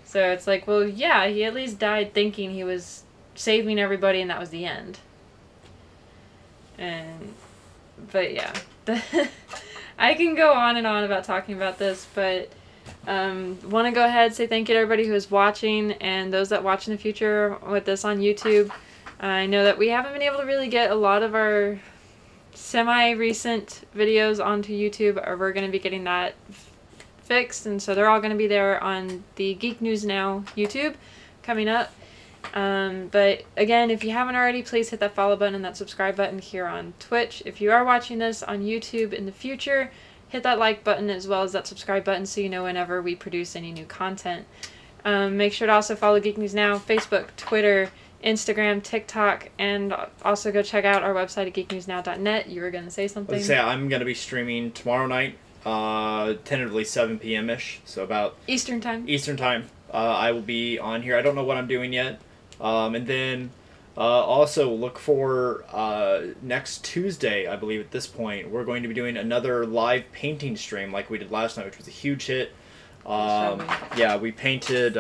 So it's like, well, yeah, he at least died thinking he was saving everybody and that was the end. But yeah. I can go on and on about talking about this, but want to go ahead, say thank you to everybody who is watching and those that watch in the future with this on YouTube. I know that we haven't been able to really get a lot of our semi-recent videos onto YouTube, or we're going to be getting that fixed, and so they're all going to be there on the Geek News Now YouTube coming up. But again, if you haven't already, please hit that follow button and that subscribe button here on Twitch. If you are watching this on YouTube in the future, hit that like button as well as that subscribe button so you know whenever we produce any new content. Make sure to also follow Geek News Now, Facebook, Twitter, Instagram, TikTok, and also go check out our website at geeknewsnow.net. You were going to say something? I'm going to be streaming tomorrow night, tentatively 7 p.m.-ish, so about... Eastern time. I will be on here. I don't know what I'm doing yet. And then also look for next Tuesday, I believe at this point, we're going to be doing another live painting stream like we did last night, which was a huge hit. Yeah, we painted...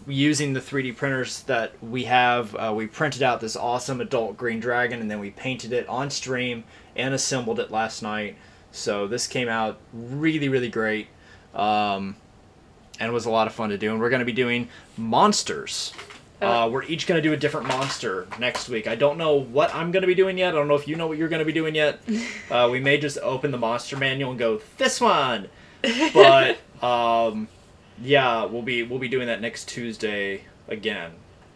using the 3D printers that we have, we printed out this awesome adult green dragon, and then we painted it on stream and assembled it last night. So this came out really, really great, and it was a lot of fun to do. And we're going to be doing monsters. We're each going to do a different monster next week. I don't know what I'm going to be doing yet. I don't know if you know what you're going to be doing yet. We may just open the monster manual and go, this one! But... yeah, we'll be doing that next Tuesday again.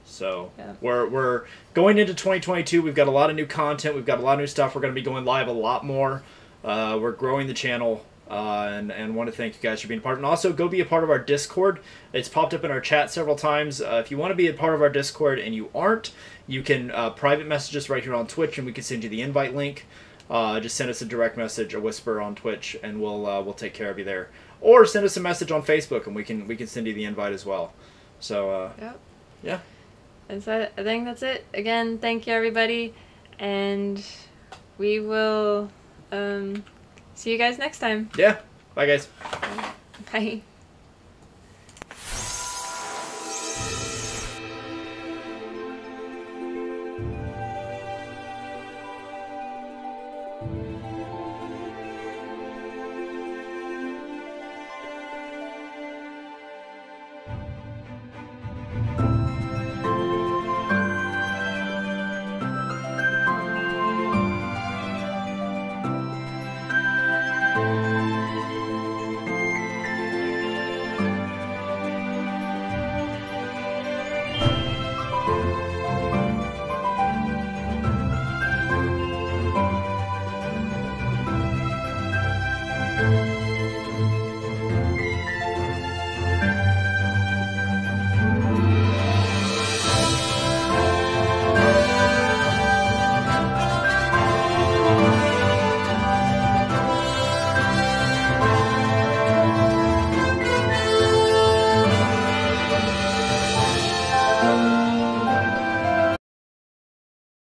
So yeah. We're going into 2022. We've got a lot of new content. We've got a lot of new stuff. We're going to be going live a lot more. We're growing the channel, and want to thank you guys for being a part. And also, go be a part of our Discord. It's popped up in our chat several times. If you want to be a part of our Discord and you aren't, you can private message us right here on Twitch, and we can send you the invite link. Just send us a direct message, a whisper on Twitch, and we'll take care of you there. Or send us a message on Facebook, and we can send you the invite as well. So, yep. Yeah. I think that's it. Again, thank you, everybody. And we will see you guys next time. Yeah. Bye, guys. Bye.